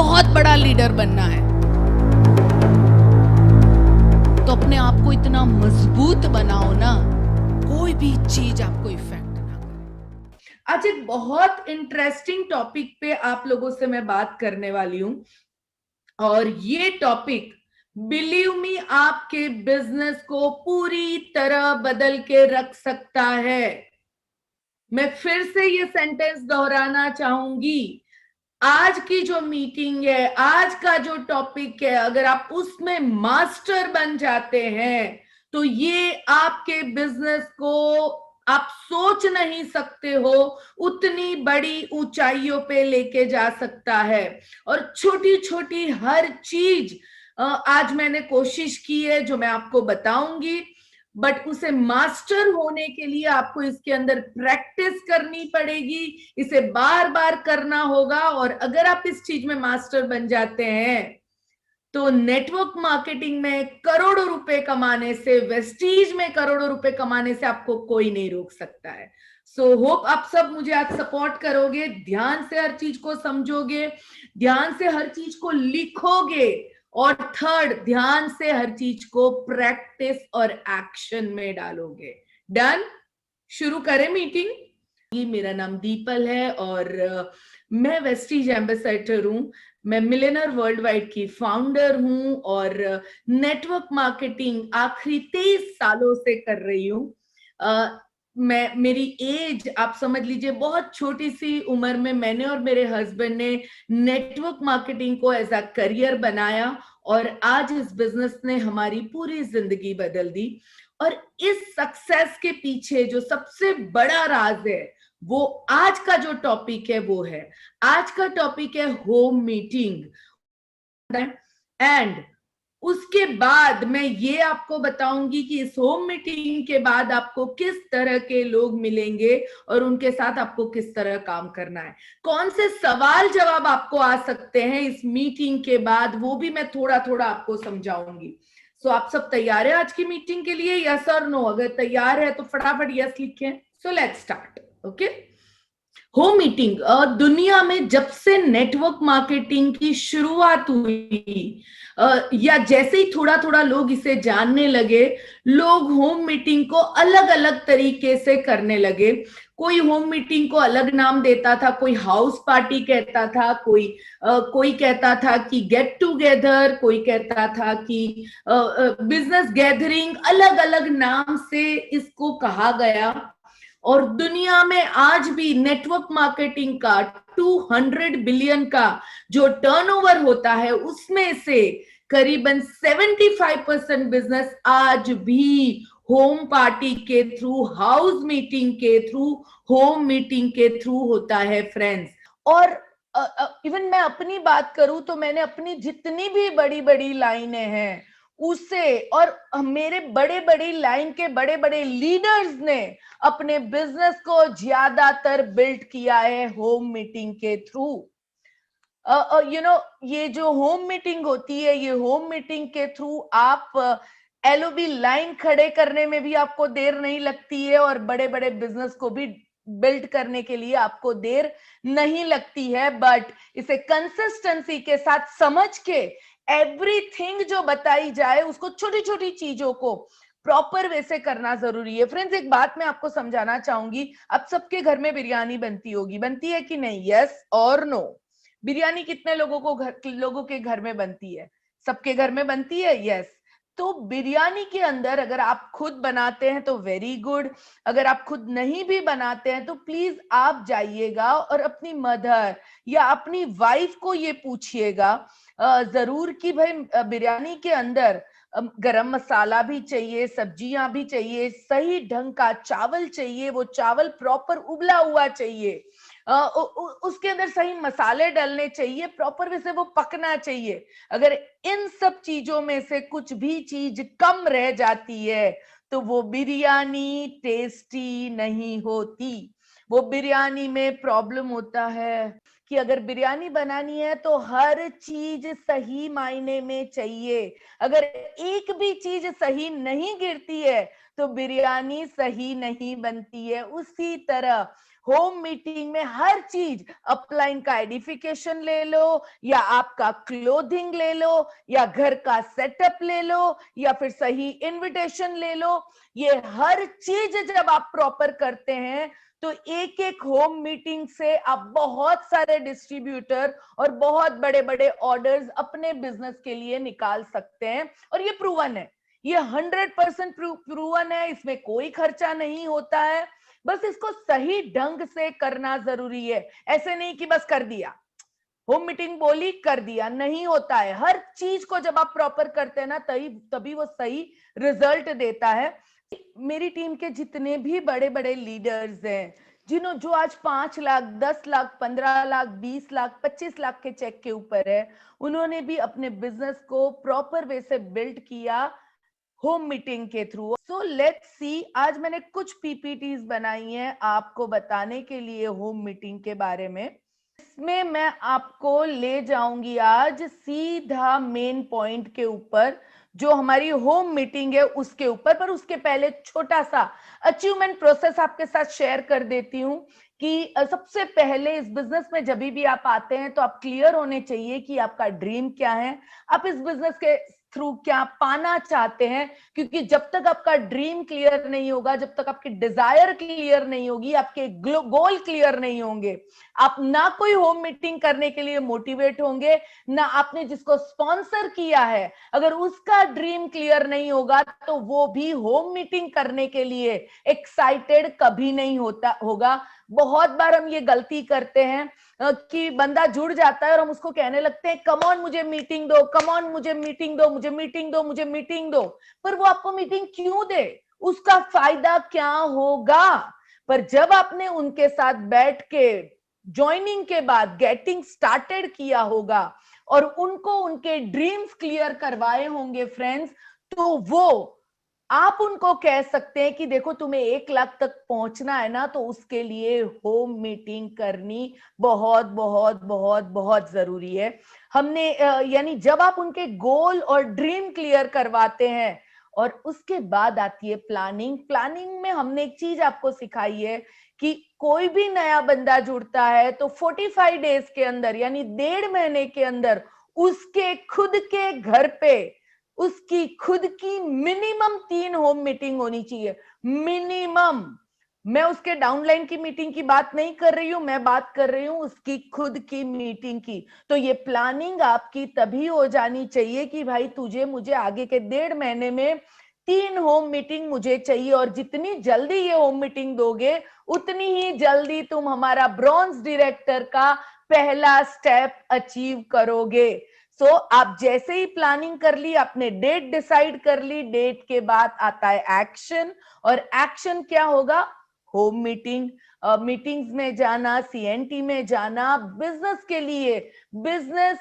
बहुत बड़ा लीडर बनना है तो अपने आप को इतना मजबूत बनाओ ना, कोई भी चीज आपको इफेक्ट ना करे। आज एक बहुत इंटरेस्टिंग टॉपिक पे आप लोगों से मैं बात करने वाली हूं, और ये टॉपिक बिलीव मी आपके बिजनेस को पूरी तरह बदल के रख सकता है। मैं फिर से ये सेंटेंस दोहराना चाहूंगी, आज की जो मीटिंग है, आज का जो टॉपिक है, अगर आप उसमें मास्टर बन जाते हैं तो ये आपके बिजनेस को आप सोच नहीं सकते हो उतनी बड़ी ऊंचाइयों पे लेके जा सकता है। और छोटी छोटी हर चीज आज मैंने कोशिश की है जो मैं आपको बताऊंगी, बट उसे मास्टर होने के लिए आपको इसके अंदर प्रैक्टिस करनी पड़ेगी, इसे बार बार करना होगा। और अगर आप इस चीज में मास्टर बन जाते हैं तो नेटवर्क मार्केटिंग में करोड़ों रुपए कमाने से, वेस्टीज में करोड़ों रुपए कमाने से आपको कोई नहीं रोक सकता है। सो होप आप सब मुझे आज सपोर्ट करोगे, ध्यान से हर चीज को समझोगे, ध्यान से हर चीज को लिखोगे, और थर्ड, ध्यान से हर चीज को प्रैक्टिस और एक्शन में डालोगे। डन? शुरू करें मीटिंग। मेरा नाम दीपल है और मैं वेस्टीज एम्बेसडर हूं। मैं मिलियनर वर्ल्ड वाइड की फाउंडर हूं और नेटवर्क मार्केटिंग आखिरी 23 सालों से कर रही हूं। मेरी एज आप समझ लीजिए, बहुत छोटी सी उम्र में मैंने और मेरे हस्बैंड ने नेटवर्क मार्केटिंग को एज अ करियर बनाया, और आज इस बिजनेस ने हमारी पूरी जिंदगी बदल दी। और इस सक्सेस के पीछे जो सबसे बड़ा राज है, वो आज का जो टॉपिक है वो है, आज का टॉपिक है होम मीटिंग। एंड उसके बाद मैं ये आपको बताऊंगी कि इस होम मीटिंग के बाद आपको किस तरह के लोग मिलेंगे और उनके साथ आपको किस तरह काम करना है, कौन से सवाल जवाब आपको आ सकते हैं इस मीटिंग के बाद, वो भी मैं थोड़ा थोड़ा आपको समझाऊंगी। सो आप सब तैयार है आज की मीटिंग के लिए? यस और नो? अगर तैयार है तो फटाफट यस लिखें। So let's start. Okay, home meeting दुनिया में जब से नेटवर्क मार्केटिंग की शुरुआत हुई, या जैसे ही थोड़ा थोड़ा लोग इसे जानने लगे, लोग होम मीटिंग को अलग अलग तरीके से करने लगे। कोई होम मीटिंग को अलग नाम देता था, कोई हाउस पार्टी कहता था, कोई कहता था कि गेट टुगेदर, कोई कहता था कि बिजनेस गैदरिंग, अलग अलग नाम से इसको कहा गया। और दुनिया में आज भी नेटवर्क मार्केटिंग का 200 बिलियन का जो टर्नओवर होता है, उसमें से करीबन 75% बिजनेस आज भी होम पार्टी के थ्रू, हाउस मीटिंग के थ्रू, होम मीटिंग के थ्रू होता है फ्रेंड्स। और इवन मैं अपनी बात करूं तो मैंने अपनी जितनी भी बड़ी बड़ी लाइनें हैं उससे, और मेरे बड़े बड़ी लाइन के बड़े बड़े लीडर्स ने अपने बिजनेस को ज्यादातर बिल्ड किया है होम मीटिंग के थ्रू। ये जो होम मीटिंग होती है, ये होम मीटिंग के थ्रू आप एलओबी लाइन खड़े करने में भी आपको देर नहीं लगती है, और बड़े बड़े बिजनेस को भी बिल्ड करने के लिए आपको देर नहीं लगती है। बट इसे कंसिस्टेंसी के साथ समझ के एवरीथिंग जो बताई जाए उसको, छोटी छोटी चीजों को प्रॉपर वे से करना जरूरी है। फ्रेंड्स, एक बात मैं आपको समझाना चाहूंगी, आप सबके घर में बिरयानी बनती होगी, बनती है कि नहीं? यस और नो? बिरयानी कितने लोगों के घर में बनती है? सबके घर में बनती है। यस। तो बिरयानी के अंदर अगर आप खुद बनाते हैं तो वेरी गुड, अगर आप खुद नहीं भी बनाते हैं तो प्लीज आप जाइएगा और अपनी मदर या अपनी वाइफ को ये पूछिएगा जरूर कि भाई बिरयानी के अंदर गरम मसाला भी चाहिए, सब्जियां भी चाहिए, सही ढंग का चावल चाहिए, वो चावल प्रॉपर उबला हुआ चाहिए, उसके अंदर सही मसाले डलने चाहिए, प्रॉपर वे से वो पकना चाहिए। अगर इन सब चीजों में से कुछ भी चीज कम रह जाती है तो वो बिरयानी टेस्टी नहीं होती। वो बिरयानी में प्रॉब्लम होता है कि अगर बिरयानी बनानी है तो हर चीज सही मायने में चाहिए। अगर एक भी चीज सही नहीं गिरती है तो बिरयानी सही नहीं बनती है। उसी तरह होम मीटिंग में हर चीज, अपलाइन का एडिफिकेशन ले लो, या आपका क्लोथिंग ले लो, या घर का सेटअप ले लो, या फिर सही इनविटेशन ले लो, ये हर चीज जब आप प्रॉपर करते हैं तो एक एक होम मीटिंग से आप बहुत सारे डिस्ट्रीब्यूटर और बहुत बड़े बड़े ऑर्डर्स अपने बिजनेस के लिए निकाल सकते हैं। और ये प्रूवन है, ये 100% प्रूवन है, इसमें कोई खर्चा नहीं होता है, बस इसको सही ढंग से करना जरूरी है। ऐसे नहीं कि बस कर दिया, होम मीटिंग बोली कर दिया, नहीं होता है। हर चीज को जब आप प्रॉपर करते हैं ना तभी वो सही रिजल्ट देता है। मेरी टीम के जितने भी बड़े बड़े लीडर्स हैं, जो आज 5 लाख, 10 लाख, 15 लाख, 20 लाख, 25 लाख के चेक के ऊपर है, उन्होंने भी अपने बिजनेस को प्रॉपर वे से बिल्ड किया होम मीटिंग के थ्रू। सो लेट्स सी, आज मैंने कुछ पीपीटीज बनाई हैं आपको बताने के लिए होम मीटिंग के बारे में। इसमें मैं आपको ले जाऊंगी आज सीधा मेन पॉइंट के ऊपर, जो हमारी होम मीटिंग है उसके ऊपर। पर उसके पहले छोटा सा अचीवमेंट प्रोसेस आपके साथ शेयर कर देती हूँ कि सबसे पहले इस बिजनेस में जब भी आप आते हैं तो आप क्लियर होने चाहिए कि आपका ड्रीम क्या है, आप इस बिजनेस के थ्रू क्या पाना चाहते हैं। क्योंकि जब तक आपका ड्रीम क्लियर नहीं होगा, जब तक आपकी डिजायर क्लियर नहीं होगी, आपके गोल क्लियर नहीं होंगे, आप ना कोई होम मीटिंग करने के लिए मोटिवेट होंगे, ना आपने जिसको स्पॉन्सर किया है अगर उसका ड्रीम क्लियर नहीं होगा तो वो भी होम मीटिंग करने के लिए एक्साइटेड कभी नहीं होगा। बहुत बार हम ये गलती करते हैं कि बंदा जुड़ जाता है और हम उसको कहने लगते हैं कम ऑन मुझे मीटिंग दो, कम ऑन मुझे मीटिंग दो, मुझे मीटिंग दो, मुझे मीटिंग दो। पर वो आपको मीटिंग क्यों दे, उसका फायदा क्या होगा? पर जब आपने उनके साथ बैठ के ज्वाइनिंग के बाद गेटिंग स्टार्टेड किया होगा और उनको उनके ड्रीम्स क्लियर करवाए होंगे फ्रेंड्स, तो वो आप उनको कह सकते हैं कि देखो तुम्हें 1 लाख तक पहुंचना है ना, तो उसके लिए होम मीटिंग करनी बहुत बहुत बहुत बहुत जरूरी है। हमने यानी जब आप उनके गोल और ड्रीम क्लियर करवाते हैं, और उसके बाद आती है प्लानिंग। प्लानिंग में हमने एक चीज आपको सिखाई है कि कोई भी नया बंदा जुड़ता है तो 45 डेज के अंदर, यानी 1.5 महीने के अंदर उसके खुद के घर पे उसकी खुद की मिनिमम 3 होम मीटिंग होनी चाहिए, मिनिमम। मैं उसके डाउनलाइन की मीटिंग की बात नहीं कर रही हूं, मैं बात कर रही हूं उसकी खुद की मीटिंग की। तो ये प्लानिंग आपकी तभी हो जानी चाहिए कि भाई तुझे मुझे आगे के 1.5 महीने में 3 होम मीटिंग मुझे चाहिए, और जितनी जल्दी ये होम मीटिंग दोगे उतनी ही जल्दी तुम हमारा ब्रॉन्ज डायरेक्टर का पहला स्टेप अचीव करोगे। सो आप जैसे ही प्लानिंग कर ली, आपने डेट डिसाइड कर ली, डेट के बाद आता है एक्शन। और एक्शन क्या होगा? होम मीटिंग, मीटिंग्स में जाना, सीएनटी में जाना, बिजनेस के लिए, बिजनेस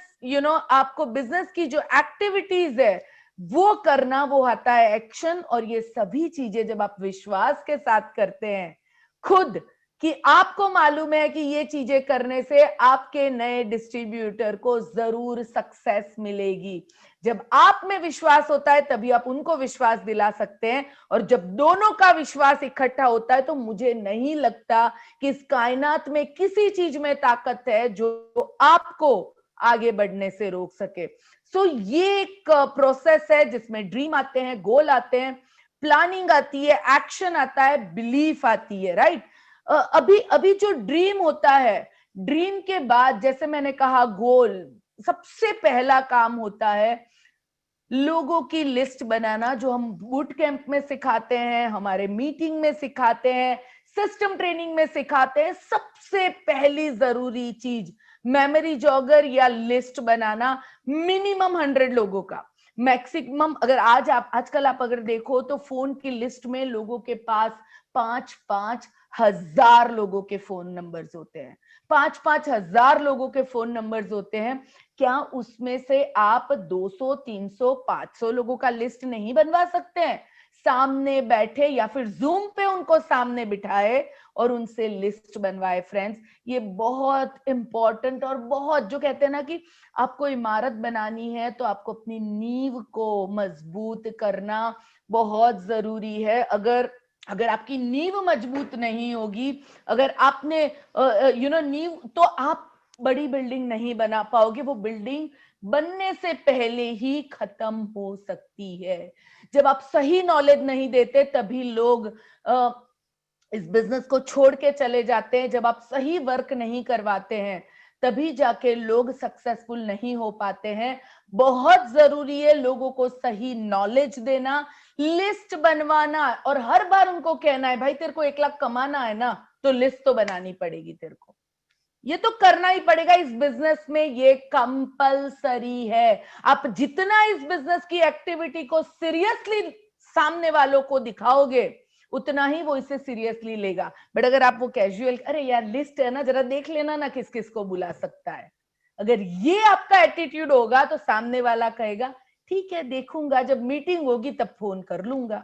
आपको बिजनेस की जो एक्टिविटीज है वो करना, वो आता है एक्शन। और ये सभी चीजें जब आप विश्वास के साथ करते हैं खुद, कि आपको मालूम है कि ये चीजें करने से आपके नए डिस्ट्रीब्यूटर को जरूर सक्सेस मिलेगी। जब आप में विश्वास होता है तभी आप उनको विश्वास दिला सकते हैं, और जब दोनों का विश्वास इकट्ठा होता है तो मुझे नहीं लगता कि इस कायनात में किसी चीज में ताकत है जो आपको आगे बढ़ने से रोक सके। सो ये एक प्रोसेस है जिसमें ड्रीम आते हैं, गोल आते हैं, प्लानिंग आती है, एक्शन आता है, बिलीफ आती है, राइट? अभी अभी जो ड्रीम होता है, ड्रीम के बाद जैसे मैंने कहा गोल, सबसे पहला काम होता है लोगों की लिस्ट बनाना, जो हम बूट कैंप में सिखाते हैं, हमारे मीटिंग में सिखाते हैं, सिस्टम ट्रेनिंग में सिखाते हैं। सबसे पहली जरूरी चीज मेमोरी जॉगर या लिस्ट बनाना, मिनिमम 100 लोगों का, मैक्सिमम। अगर आजकल आप अगर देखो तो फोन की लिस्ट में लोगों के पास 5-5 हजार लोगों के फोन नंबर्स होते हैं, 5-5 हजार लोगों के फोन नंबर्स होते हैं। क्या उसमें से आप 200, 300, 500 लोगों का लिस्ट नहीं बनवा सकते हैं? सामने बैठे या फिर जूम पे उनको सामने बिठाए और उनसे लिस्ट बनवाए। फ्रेंड्स, ये बहुत इंपॉर्टेंट और बहुत, जो कहते हैं ना कि आपको इमारत बनानी है तो आपको अपनी नींव को मजबूत करना बहुत जरूरी है। अगर अगर आपकी नींव मजबूत नहीं होगी, अगर आपने नींव, तो आप बड़ी बिल्डिंग नहीं बना पाओगे, वो बिल्डिंग बनने से पहले ही खत्म हो सकती है। जब आप सही नॉलेज नहीं देते तभी लोग इस बिजनेस को छोड़ के चले जाते हैं। जब आप सही वर्क नहीं करवाते हैं तभी जाके लोग सक्सेसफुल नहीं हो पाते हैं। बहुत जरूरी है लोगों को सही नॉलेज देना, लिस्ट बनवाना, और हर बार उनको कहना है भाई तेरे को 1 लाख कमाना है ना, तो लिस्ट तो बनानी पड़ेगी तेरे को, ये तो करना ही पड़ेगा इस बिजनेस में, ये कंपलसरी है। आप जितना इस बिजनेस की एक्टिविटी को सीरियसली सामने वालों को दिखाओगे उतना ही वो इसे सीरियसली लेगा। बट अगर आप वो कैजुअल, अरे यार लिस्ट है ना, जरा देख लेना ना किस किस को बुला सकता है, अगर ये आपका एटीट्यूड होगा तो सामने वाला कहेगा ठीक है देखूंगा, जब मीटिंग होगी तब फोन कर लूंगा।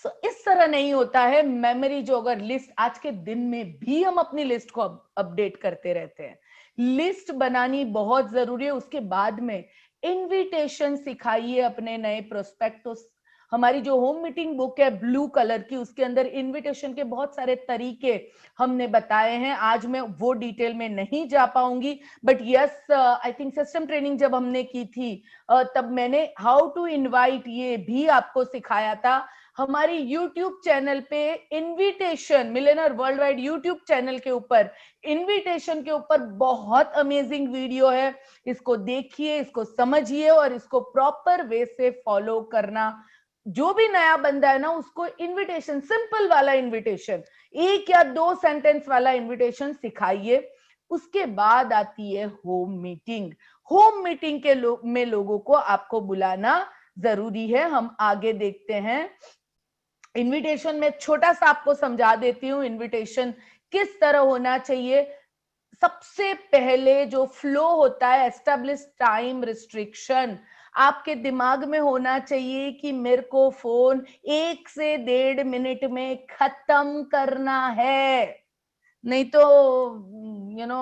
सो इस तरह नहीं होता है। मेमोरी जो, अगर लिस्ट आज के दिन में भी हम अपनी लिस्ट को अपडेट करते रहते हैं, लिस्ट बनानी बहुत जरूरी है। उसके बाद में इनविटेशन सिखाइए अपने नए प्रोस्पेक्ट। हमारी जो होम मीटिंग बुक है ब्लू कलर की, उसके अंदर इनविटेशन के बहुत सारे तरीके हमने बताए हैं। आज मैं वो डिटेल में नहीं जा पाऊंगी, but yes I think system training जब हमने की थी तब मैंने हाउ टू इनवाइट ये भी आपको सिखाया था। हमारी YouTube चैनल पे invitation, millionaire world wide YouTube channel के ऊपर इनविटेशन के ऊपर बहुत अमेजिंग वीडियो है। इसको देखिए, इसको समझिए और इसको प्रॉपर वे से फॉलो करना। जो भी नया बंदा है ना, उसको इनविटेशन, सिंपल वाला इनविटेशन, 1 या 2 सेंटेंस वाला इनविटेशन सिखाइए। उसके बाद आती है होम मीटिंग। होम मीटिंग के में लोगों को आपको बुलाना जरूरी है। हम आगे देखते हैं। इनविटेशन में छोटा सा आपको समझा देती हूँ इनविटेशन किस तरह होना चाहिए। सबसे पहले जो फ्लो होता है, एस्टेब्लिश टाइम रिस्ट्रिक्शन। आपके दिमाग में होना चाहिए कि मेरे को फोन 1 से 1.5 मिनट में खत्म करना है। नहीं तो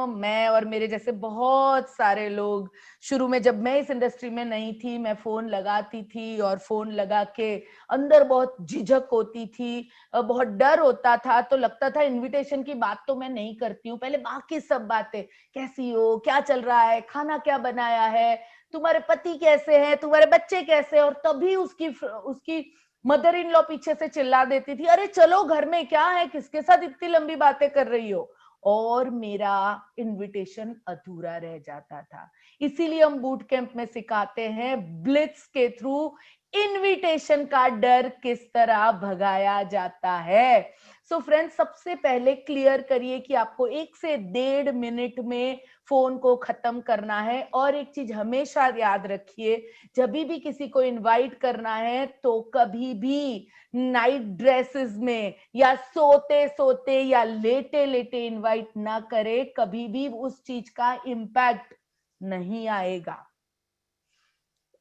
मैं और मेरे जैसे बहुत सारे लोग, शुरू में जब मैं इस इंडस्ट्री में नहीं थी, मैं फोन लगाती थी और फोन लगा के अंदर बहुत झिझक होती थी, बहुत डर होता था। तो लगता था इनविटेशन की बात तो मैं नहीं करती हूँ, पहले बाकी सब बातें, कैसी हो, क्या चल रहा है, खाना क्या बनाया है, तुम्हारे पति कैसे हैं, तुम्हारे बच्चे कैसे हैं, और तभी उसकी उसकी मदर इन लॉ पीछे से चिल्ला देती थी, अरे चलो घर में क्या है, किसके साथ इतनी लंबी बातें कर रही हो, और मेरा इनविटेशन अधूरा रह जाता था। इसीलिए हम बूट कैंप में सिखाते हैं ब्लिट्स के थ्रू इनविटेशन का डर किस तरह भगाया जाता है। सो फ्रेंड्स, सबसे पहले क्लियर करिए कि आपको 1 से 1.5 मिनट में फोन को खत्म करना है। और एक चीज हमेशा याद रखिए, जब भी किसी को इनवाइट करना है तो कभी भी नाइट ड्रेसेस में या सोते सोते या लेटे लेटे इनवाइट ना करें, कभी भी उस चीज का इंपैक्ट नहीं आएगा।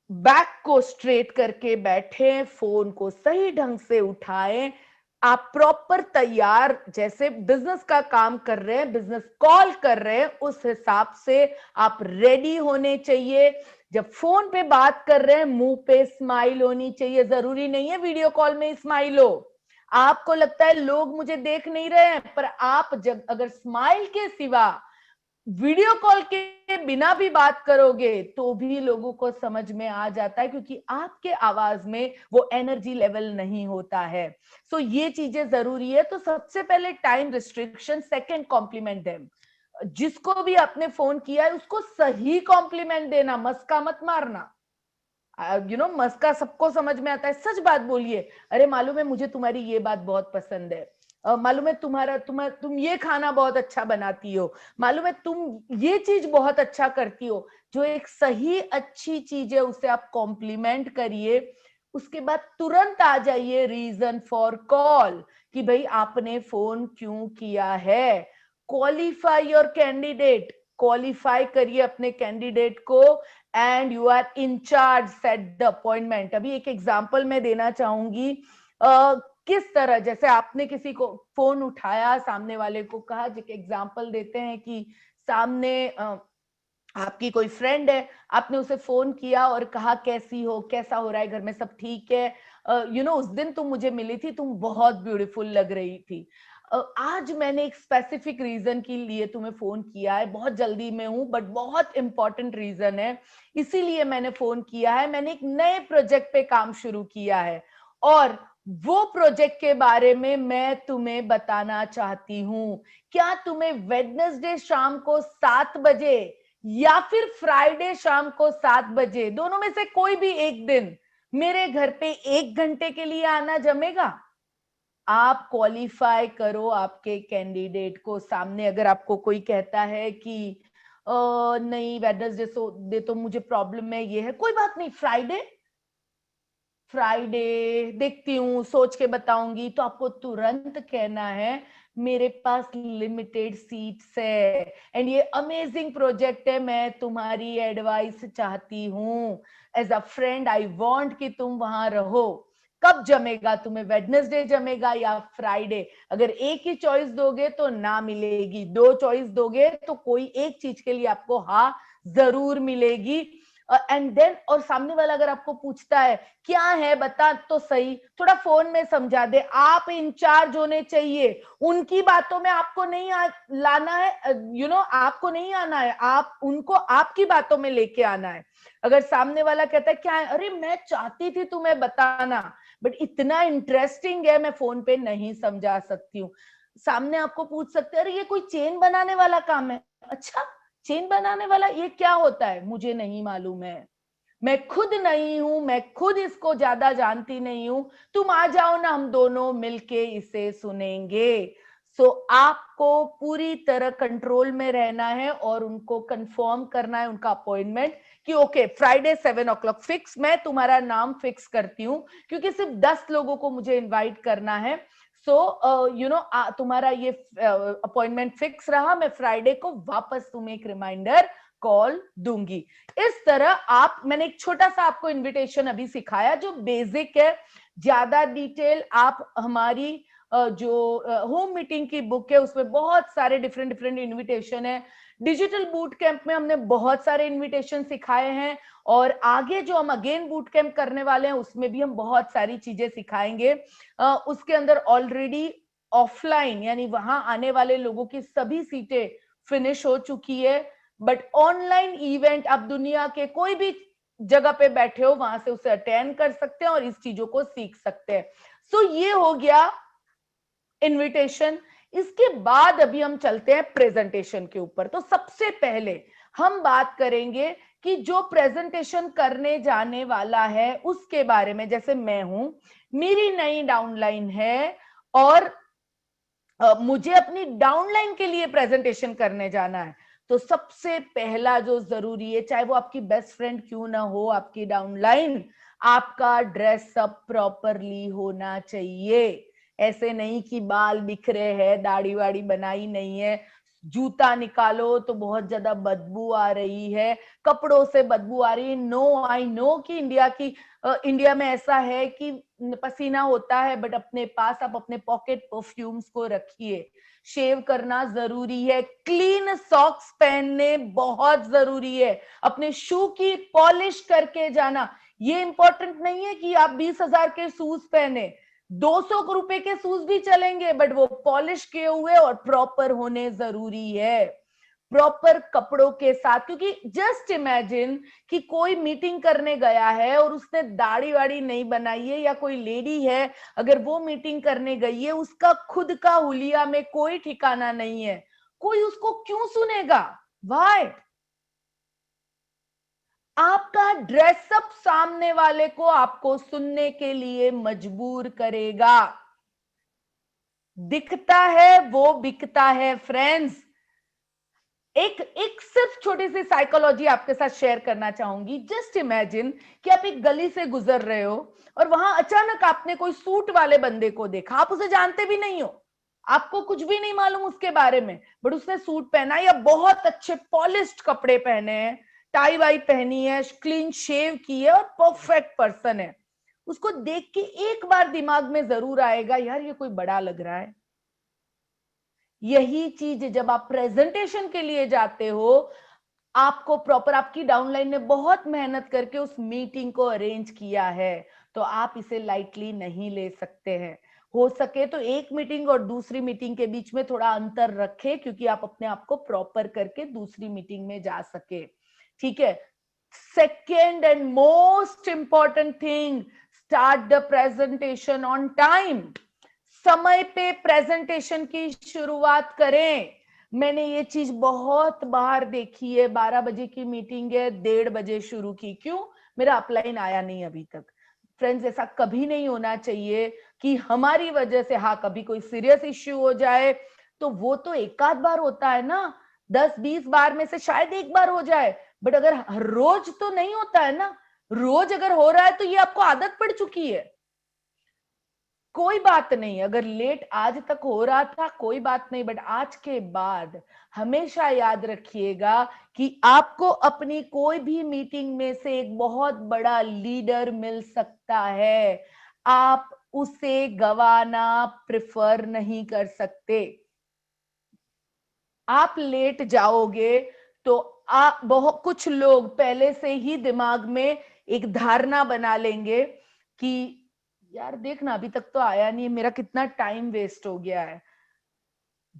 बैक को स्ट्रेट करके बैठे, फोन को सही ढंग से उठाएं, आप प्रॉपर तैयार, जैसे बिजनेस का काम कर रहे हैं, बिजनेस कॉल कर रहे हैं, उस हिसाब से आप रेडी होने चाहिए। जब फोन पे बात कर रहे हैं, मुंह पे स्माइल होनी चाहिए। जरूरी नहीं है वीडियो कॉल में स्माइल हो। आपको लगता है लोग मुझे देख नहीं रहे हैं, पर आप जब अगर स्माइल के सिवा वीडियो कॉल के बिना भी बात करोगे तो भी लोगों को समझ में आ जाता है, क्योंकि आपके आवाज में वो एनर्जी लेवल नहीं होता है। सो ये चीजें जरूरी है। तो सबसे पहले time restriction, second compliment them. जिसको भी आपने फोन किया है उसको सही कॉम्प्लीमेंट देना, मस्का मत मारना। मस्का सबको समझ में आता है, सच बात बोलिए, अरे मालूम है मुझे तुम्हारी ये बात बहुत पसंद है, मालूम है तुम ये खाना बहुत अच्छा बनाती हो, मालूम है तुम ये चीज बहुत अच्छा करती हो। जो एक सही अच्छी चीज है उसे आप कॉम्प्लीमेंट करिए। उसके बाद तुरंत आ जाइए रीजन फॉर कॉल, कि भाई आपने फोन क्यों किया है। क्वालिफाई योर कैंडिडेट, क्वालिफाई करिए अपने कैंडिडेट को, and you are in charge, set the appointment. अभी एक एग्जांपल मैं देना चाहूंगी, किस तरह, जैसे आपने किसी को फोन उठाया, सामने वाले को कहा, एग्जांपल देते हैं कि सामने आपकी कोई फ्रेंड है, आपने उसे फोन किया और कहा कैसी हो, कैसा हो रहा है, घर में सब ठीक है, उस दिन तुम मुझे मिली थी, तुम बहुत ब्यूटीफुल लग रही थी। आज मैंने एक स्पेसिफिक रीजन के लिए तुम्हें फोन किया है, बहुत जल्दी में हूं बट बहुत इंपॉर्टेंट रीजन है, इसीलिए मैंने फोन किया है। मैंने एक नए प्रोजेक्ट पे काम शुरू किया है और वो प्रोजेक्ट के बारे में मैं तुम्हें बताना चाहती हूं। क्या तुम्हें वेडनेसडे शाम को 7 बजे या फिर फ्राइडे शाम को 7 बजे, दोनों में से कोई भी एक दिन मेरे घर पे 1 घंटे के लिए आना जमेगा? आप क्वालिफाई करो आपके कैंडिडेट को सामने। अगर आपको कोई कहता है कि नहीं वेडनेसडे डे तो मुझे प्रॉब्लम है, ये है, कोई बात नहीं, फ्राइडे फ्राइडे देखती हूँ, सोच के बताऊंगी, तो आपको तुरंत कहना है मेरे पास लिमिटेड सीट्स है एंड ये अमेजिंग प्रोजेक्ट है, मैं तुम्हारी एडवाइस चाहती हूँ। As a friend I want कि तुम वहां रहो। कब जमेगा तुम्हें, वेडनेसडे जमेगा या फ्राइडे? अगर एक ही चॉइस दोगे तो ना मिलेगी, 2 चॉइस दोगे तो कोई एक चीज के लिए आपको हाँ जरूर मिलेगी। एंड देन, और सामने वाला अगर आपको पूछता है क्या है बता तो सही, थोड़ा फोन में समझा दे। आप इंचार्ज होने चाहिए, उनकी बातों में आपको नहीं लाना है, आपको नहीं आना है, आप उनको आपकी बातों में लेके आना है। अगर सामने वाला कहता है क्या है, अरे मैं चाहती थी तुम्हें बताना बट इतना इंटरेस्टिंग है मैं फोन पे नहीं समझा सकती हूँ। सामने आपको पूछ सकते हैं अरे ये कोई चेन बनाने वाला काम है, अच्छा चेन बनाने वाला ये क्या होता है, मुझे नहीं मालूम है, मैं खुद नहीं हूं, मैं खुद इसको ज्यादा जानती नहीं हूं, तुम आ जाओ ना, हम दोनों मिलके इसे सुनेंगे। सो आपको पूरी तरह कंट्रोल में रहना है और उनको कंफर्म करना है उनका अपॉइंटमेंट कि ओके फ्राइडे 7 o'clock फिक्स, मैं तुम्हारा नाम फिक्स करती हूँ क्योंकि सिर्फ 10 लोगों को मुझे इनवाइट करना है। सो तुम्हारा ये अपॉइंटमेंट फिक्स रहा, मैं फ्राइडे को वापस तुम्हें एक रिमाइंडर कॉल दूंगी। इस तरह आप, मैंने एक छोटा सा आपको इनविटेशन अभी सिखाया जो बेसिक है, ज्यादा डिटेल आप हमारी जो होम मीटिंग की बुक है उसमें बहुत सारे डिफरेंट डिफरेंट इनविटेशन है। डिजिटल बूट कैंप में हमने बहुत सारे इनविटेशन सिखाए हैं और आगे जो हम अगेन बूट कैंप करने वाले हैं उसमें भी हम बहुत सारी चीजें सिखाएंगे। उसके अंदर ऑलरेडी ऑफलाइन यानी वहां आने वाले लोगों की सभी सीटें फिनिश हो चुकी है, बट ऑनलाइन इवेंट आप दुनिया के कोई भी जगह पे बैठे हो वहां से उसे अटेंड कर सकते हैं और इस चीजों को सीख सकते हैं। सो ये हो गया इनविटेशन। इसके बाद अभी हम चलते हैं प्रेजेंटेशन के ऊपर। तो सबसे पहले हम बात करेंगे कि जो प्रेजेंटेशन करने जाने वाला है उसके बारे में। जैसे मैं हूं, मेरी नई डाउनलाइन है और मुझे अपनी डाउनलाइन के लिए प्रेजेंटेशन करने जाना है, तो सबसे पहला जो जरूरी है, चाहे वो आपकी बेस्ट फ्रेंड क्यों ना हो, आपकी डाउनलाइन, आपका ड्रेसअप प्रॉपरली होना चाहिए। ऐसे नहीं कि बाल बिखरे हैं, दाढ़ी वाड़ी बनाई नहीं है, जूता निकालो तो बहुत ज्यादा बदबू आ रही है, कपड़ों से बदबू आ रही है। नो, आई नो कि इंडिया में ऐसा है कि पसीना होता है, बट अपने पास आप अपने पॉकेट परफ्यूम्स को रखिए। शेव करना जरूरी है, क्लीन सॉक्स पहनने बहुत जरूरी है, अपने शू की पॉलिश करके जाना। ये इंपॉर्टेंट नहीं है कि आप 20,000 के शूज पहने, 200 रुपए के शूज भी चलेंगे बट वो पॉलिश किए हुए और प्रॉपर होने जरूरी है, प्रॉपर कपड़ों के साथ। क्योंकि जस्ट इमेजिन कि कोई मीटिंग करने गया है और उसने दाढ़ी वाड़ी नहीं बनाई है, या कोई लेडी है अगर वो मीटिंग करने गई है, उसका खुद का हुलिया में कोई ठिकाना नहीं है, कोई उसको क्यों सुनेगा? वाई? आपका ड्रेसअप सामने वाले को आपको सुनने के लिए मजबूर करेगा। दिखता है वो बिकता है फ्रेंड्स। एक सिर्फ छोटी सी साइकोलॉजी आपके साथ शेयर करना चाहूंगी। जस्ट इमेजिन कि आप एक गली से गुजर रहे हो और वहां अचानक आपने कोई सूट वाले बंदे को देखा, आप उसे जानते भी नहीं हो, आपको कुछ भी नहीं मालूम उसके बारे में, बट उसने सूट पहना या बहुत अच्छे पॉलिश्ड कपड़े पहने हैं, टाई वाई पहनी है, क्लीन शेव की है और परफेक्ट पर्सन है। उसको देख के एक बार दिमाग में जरूर आएगा यार ये कोई बड़ा लग रहा है। यही चीज जब आप प्रेजेंटेशन के लिए जाते हो, आपको प्रॉपर, आपकी डाउनलाइन ने बहुत मेहनत करके उस मीटिंग को अरेंज किया है, तो आप इसे लाइटली नहीं ले सकते हैं। हो सके तो एक मीटिंग और दूसरी मीटिंग के बीच में थोड़ा अंतर रखें, क्योंकि आप अपने आप को प्रॉपर करके दूसरी मीटिंग में जा सके। ठीक है। Second and most important thing, start the presentation on time. समय पे प्रेजेंटेशन की शुरुआत करें। मैंने ये चीज बहुत बार देखी है, 12 बजे की मीटिंग है, 1:30 बजे शुरू की, क्यों? मेरा अपलाइन आया नहीं अभी तक। फ्रेंड्स, ऐसा कभी नहीं होना चाहिए कि हमारी वजह से, हाँ कभी कोई सीरियस इश्यू हो जाए तो वो तो एक आध बार होता है ना, 10-20 बार में से शायद एक बार हो जाए, बट अगर हर रोज तो नहीं होता है ना। रोज अगर हो रहा है तो ये आपको आदत पड़ चुकी है। कोई बात नहीं, अगर लेट आज तक हो रहा था कोई बात नहीं, बट आज के बाद हमेशा याद रखिएगा कि आपको अपनी कोई भी मीटिंग में से एक बहुत बड़ा लीडर मिल सकता है। आप उसे गवाना प्रेफर नहीं कर सकते। आप लेट जाओगे तो आप, बहुत कुछ लोग पहले से ही दिमाग में एक धारणा बना लेंगे कि यार देखना अभी तक तो आया नहीं, मेरा कितना टाइम वेस्ट हो गया है।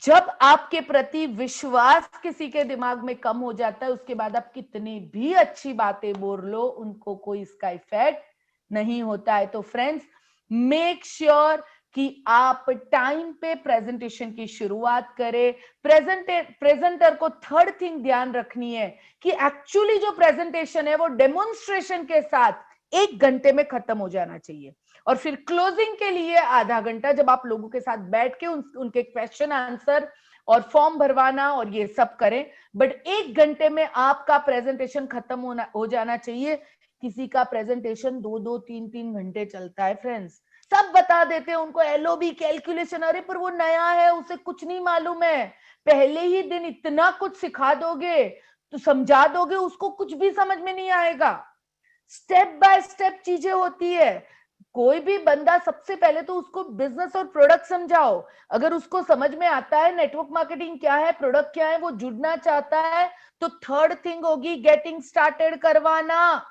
जब आपके प्रति विश्वास किसी के दिमाग में कम हो जाता है, उसके बाद आप कितनी भी अच्छी बातें बोल लो, उनको कोई इसका इफेक्ट नहीं होता है। तो फ्रेंड्स, मेक श्योर कि आप टाइम पे प्रेजेंटेशन की शुरुआत करें। प्रेजेंटर को थर्ड थिंग ध्यान रखनी है कि एक्चुअली जो प्रेजेंटेशन है वो डेमोन्स्ट्रेशन के साथ 1 घंटे में खत्म हो जाना चाहिए, और फिर क्लोजिंग के लिए आधा घंटा, जब आप लोगों के साथ बैठ के उनके क्वेश्चन आंसर और फॉर्म भरवाना और ये सब करें। बट 1 घंटे में आपका प्रेजेंटेशन खत्म हो जाना चाहिए। किसी का प्रेजेंटेशन 2-2, 3-3 घंटे चलता है फ्रेंड्स। सब बता देते हैं उनको, एलओबी कैलकुलेशन, अरे पर वो नया है, उसे कुछ नहीं मालूम है। पहले ही दिन इतना कुछ सिखा दोगे तो समझा दोगे, उसको कुछ भी समझ में नहीं आएगा। स्टेप बाय स्टेप चीजें होती है। कोई भी बंदा, सबसे पहले तो उसको बिजनेस और प्रोडक्ट समझाओ। अगर उसको समझ में आता है नेटवर्क मार्केटिंग क्या है, प्रोडक्ट क्या है, वो जुड़ना चाहता है, तो थर्ड थिंग होगी गेटिंग स्टार्टेड करवाना।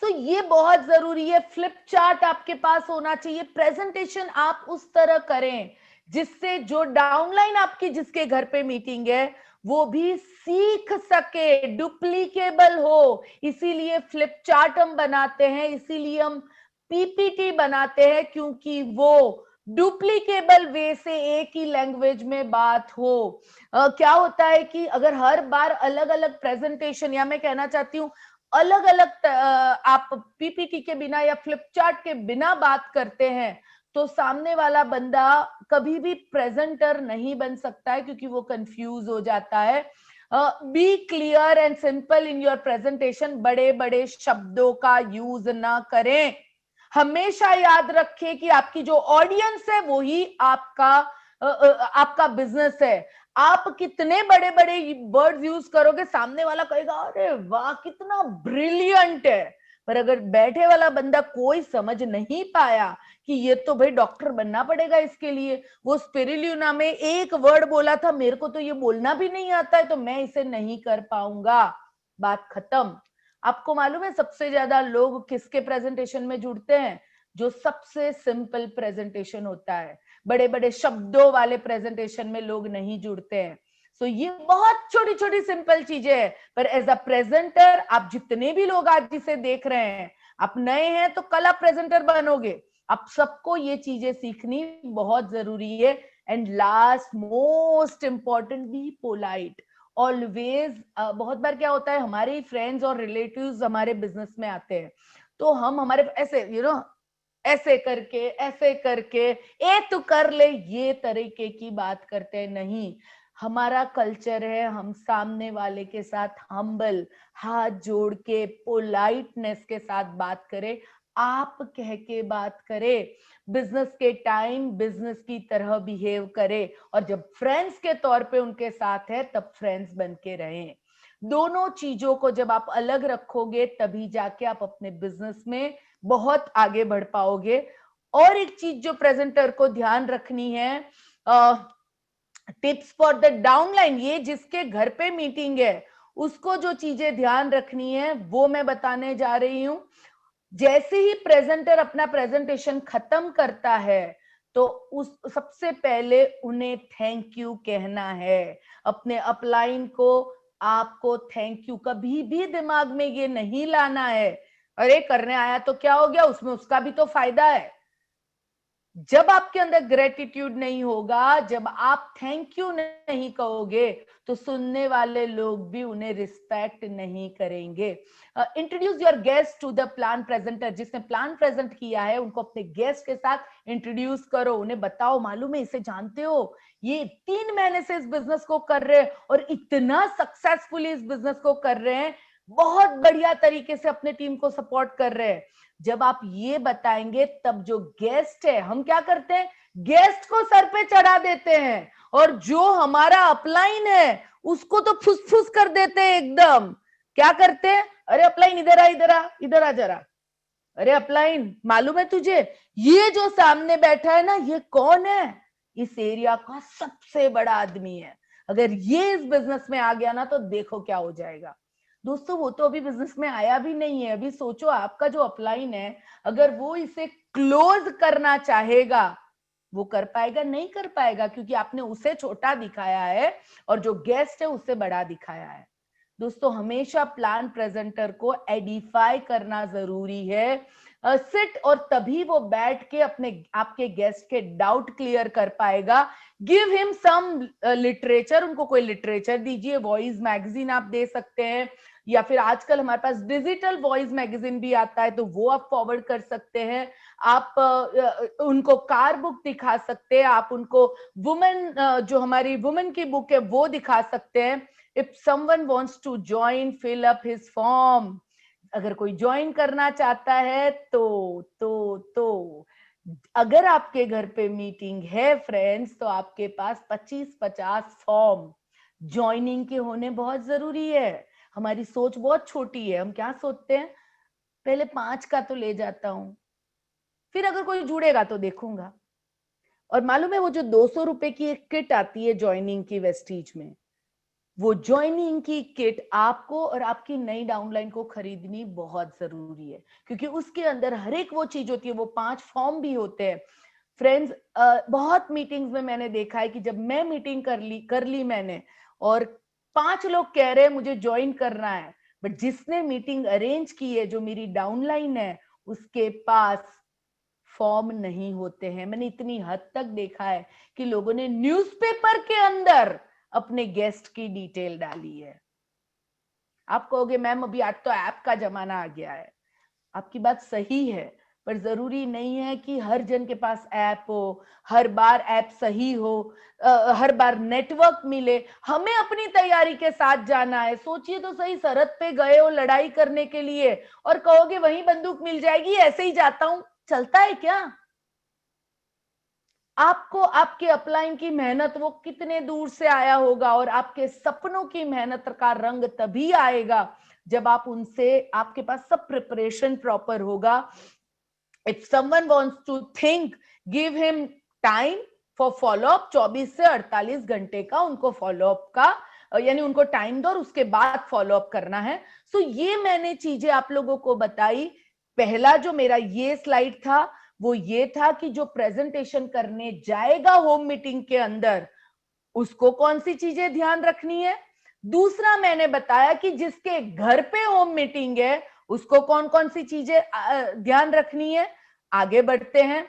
तो ये बहुत जरूरी है। फ्लिप चार्ट आपके पास होना चाहिए। प्रेजेंटेशन आप उस तरह करें जिससे जो डाउनलाइन आपकी जिसके घर पे मीटिंग है वो भी सीख सके, डुप्लीकेबल हो। इसीलिए फ्लिप चार्ट हम बनाते हैं, इसीलिए हम पीपीटी बनाते हैं, क्योंकि वो डुप्लीकेबल वे से एक ही लैंग्वेज में बात हो। क्या होता है कि अगर हर बार अलग अलग प्रेजेंटेशन, या मैं कहना चाहती हूं अलग अलग आप पीपीटी के बिना या फ्लिप चार्ट के बिना बात करते हैं, तो सामने वाला बंदा कभी भी प्रेजेंटर नहीं बन सकता है, क्योंकि वो कंफ्यूज हो जाता है। Be clear and simple in your presentation. बड़े बड़े शब्दों का यूज ना करें। हमेशा याद रखें कि आपकी जो ऑडियंस है वो ही आपका बिजनेस है। आप कितने बड़े बड़े वर्ड्स यूज करोगे, सामने वाला कहेगा अरे वाह कितना ब्रिलियंट है, पर अगर बैठे वाला बंदा कोई समझ नहीं पाया कि ये तो भाई डॉक्टर बनना पड़ेगा इसके लिए, वो स्पिरुलिना में एक वर्ड बोला था, मेरे को तो ये बोलना भी नहीं आता है, तो मैं इसे नहीं कर पाऊंगा, बात खत्म। आपको मालूम है सबसे ज्यादा लोग किसके प्रेजेंटेशन में जुड़ते हैं? जो सबसे सिंपल प्रेजेंटेशन होता है। बड़े बड़े शब्दों वाले प्रेजेंटेशन में लोग नहीं जुड़ते हैं। सो ये बहुत छोटी छोटी सिंपल चीजें हैं, पर एज अ प्रेजेंटर आप जितने भी लोग आज जिसे देख रहे हैं, आप नए हैं तो कल आप प्रेजेंटर बनोगे। आप सबको ये चीजें सीखनी बहुत जरूरी है। And last most important, be polite always. बहुत बार क्या होता है, हमारे फ्रेंड्स और रिलेटिव्स हमारे बिजनेस में आते हैं, तो हम हमारे ऐसे ऐसे करके ए तू कर ले, ये तरीके की बात करते नहीं। हमारा कल्चर है हम सामने वाले के साथ हम्बल, हाथ जोड़ के पोलाइटनेस के साथ बात करें, आप कह के बात करें। बिजनेस के टाइम बिजनेस की तरह बिहेव करें, और जब फ्रेंड्स के तौर पे उनके साथ है तब फ्रेंड्स बन के रहें। दोनों चीजों को जब आप अलग रखोगे तभी जाके आप अपने बिजनेस में बहुत आगे बढ़ पाओगे। और एक चीज जो प्रेजेंटर को ध्यान रखनी है, टिप्स फॉर द डाउनलाइन, ये जिसके घर पे मीटिंग है उसको जो चीजें ध्यान रखनी है वो मैं बताने जा रही हूं। जैसे ही प्रेजेंटर अपना प्रेजेंटेशन खत्म करता है तो उस सबसे पहले उन्हें थैंक यू कहना है। अपने अपलाइन को आपको थैंक यू कभी भी दिमाग में ये नहीं लाना है, अरे करने आया तो क्या हो गया, उसमें उसका भी तो फायदा है। जब आपके अंदर ग्रेटिट्यूड नहीं होगा, जब आप थैंक यू नहीं कहोगे, तो सुनने वाले लोग भी उन्हें रिस्पेक्ट नहीं करेंगे। Introduce your guest to the plan presenter. जिसने प्लान प्रेजेंट किया है उनको अपने गेस्ट के साथ इंट्रोड्यूस करो, उन्हें बताओ मालूम है इसे जानते हो, ये 3 महीने से इस बिजनेस को कर रहे हैं और इतना सक्सेसफुली इस बिजनेस को कर रहे हैं, बहुत बढ़िया तरीके से अपने टीम को सपोर्ट कर रहे हैं। जब आप ये बताएंगे तब जो गेस्ट है, हम क्या करते हैं, गेस्ट को सर पे चढ़ा देते हैं, और जो हमारा अपलाइन है उसको तो फुसफुस कर देते हैं एकदम। क्या करते हैं, अरे अपलाइन इधर आ, इधर आ, इधर आ जरा, अरे अपलाइन मालूम है तुझे ये जो सामने बैठा है ना ये कौन है, इस एरिया का सबसे बड़ा आदमी है, अगर ये इस बिजनेस में आ गया ना तो देखो क्या हो जाएगा। दोस्तों वो तो अभी बिजनेस में आया भी नहीं है। अभी सोचो आपका जो अपलाइन है, अगर वो इसे क्लोज करना चाहेगा वो कर पाएगा, नहीं कर पाएगा, क्योंकि आपने उसे छोटा दिखाया है और जो गेस्ट है उससे बड़ा दिखाया है। दोस्तों हमेशा प्लान प्रेजेंटर को एडिफाई करना जरूरी है, सिट, और तभी वो बैठ के अपने आपके गेस्ट के डाउट क्लियर कर पाएगा। गिव हिम सम लिटरेचर, उनको कोई लिटरेचर दीजिए, वॉइस मैगजीन आप दे सकते हैं, या फिर आजकल हमारे पास डिजिटल वॉइस मैगजीन भी आता है तो वो आप फॉरवर्ड कर सकते हैं। आप उनको कार बुक दिखा सकते हैं, आप उनको वुमेन जो हमारी वुमेन की बुक है वो दिखा सकते हैं। If someone wants to join fill up his form, अगर कोई ज्वाइन करना चाहता है तो अगर आपके घर पे मीटिंग है फ्रेंड्स तो आपके पास 25-50 फॉर्म ज्वाइनिंग के होने बहुत जरूरी है। हमारी सोच बहुत छोटी है, हम क्या सोचते हैं, पहले 5 का तो ले जाता हूं, फिर अगर कोई जुड़ेगा तो देखूंगा। और मालूम है वो जो 200 रुपए की एक किट आती है ज्वाइनिंग की वेस्टीज में, वो ज्वाइनिंग की किट आपको और आपकी नई डाउनलाइन को खरीदनी बहुत जरूरी है, क्योंकि उसके अंदर हर एक वो चीज होती है, वो 5 फॉर्म भी होते हैं। फ्रेंड्स बहुत मीटिंग्स में मैंने देखा है कि जब मैं मीटिंग कर ली मैंने, और 5 लोग कह रहे हैं मुझे ज्वाइन करना है, बट जिसने मीटिंग अरेंज की है जो मेरी डाउनलाइन है उसके पास फॉर्म नहीं होते हैं। मैंने इतनी हद तक देखा है कि लोगों ने न्यूज़पेपर के अंदर अपने गेस्ट की डिटेल डाली है। आप कहोगे मैम अभी आज तो ऐप का जमाना आ गया है, आपकी बात सही है, पर जरूरी नहीं है कि हर जन के पास ऐप हो, हर बार ऐप सही हो, हर बार नेटवर्क मिले। हमें अपनी तैयारी के साथ जाना है। सोचिए तो सही, सरहद पे गए हो लड़ाई करने के लिए और कहोगे वहीं बंदूक मिल जाएगी, ऐसे ही जाता हूं, चलता है क्या? आपको आपके अपलाइन की मेहनत वो कितने दूर से आया होगा, और आपके सपनों की मेहनत का रंग तभी आएगा जब आप उनसे, आपके पास सब प्रिपरेशन प्रॉपर होगा। If someone wants to think, give him time for follow up, 24 से 48 घंटे का उनको फॉलोअप का, यानी उनको टाइम दो और उसके बाद फॉलोअप करना है। सो ये मैंने चीजें आप लोगों को बताई। पहला जो मेरा ये स्लाइड था वो ये था कि जो प्रेजेंटेशन करने जाएगा होम मीटिंग के अंदर उसको कौन सी चीजें ध्यान रखनी है। दूसरा मैंने बताया कि जिसके घर पे होम मीटिंग है उसको कौन कौन सी चीजें ध्यान रखनी है। आगे बढ़ते हैं।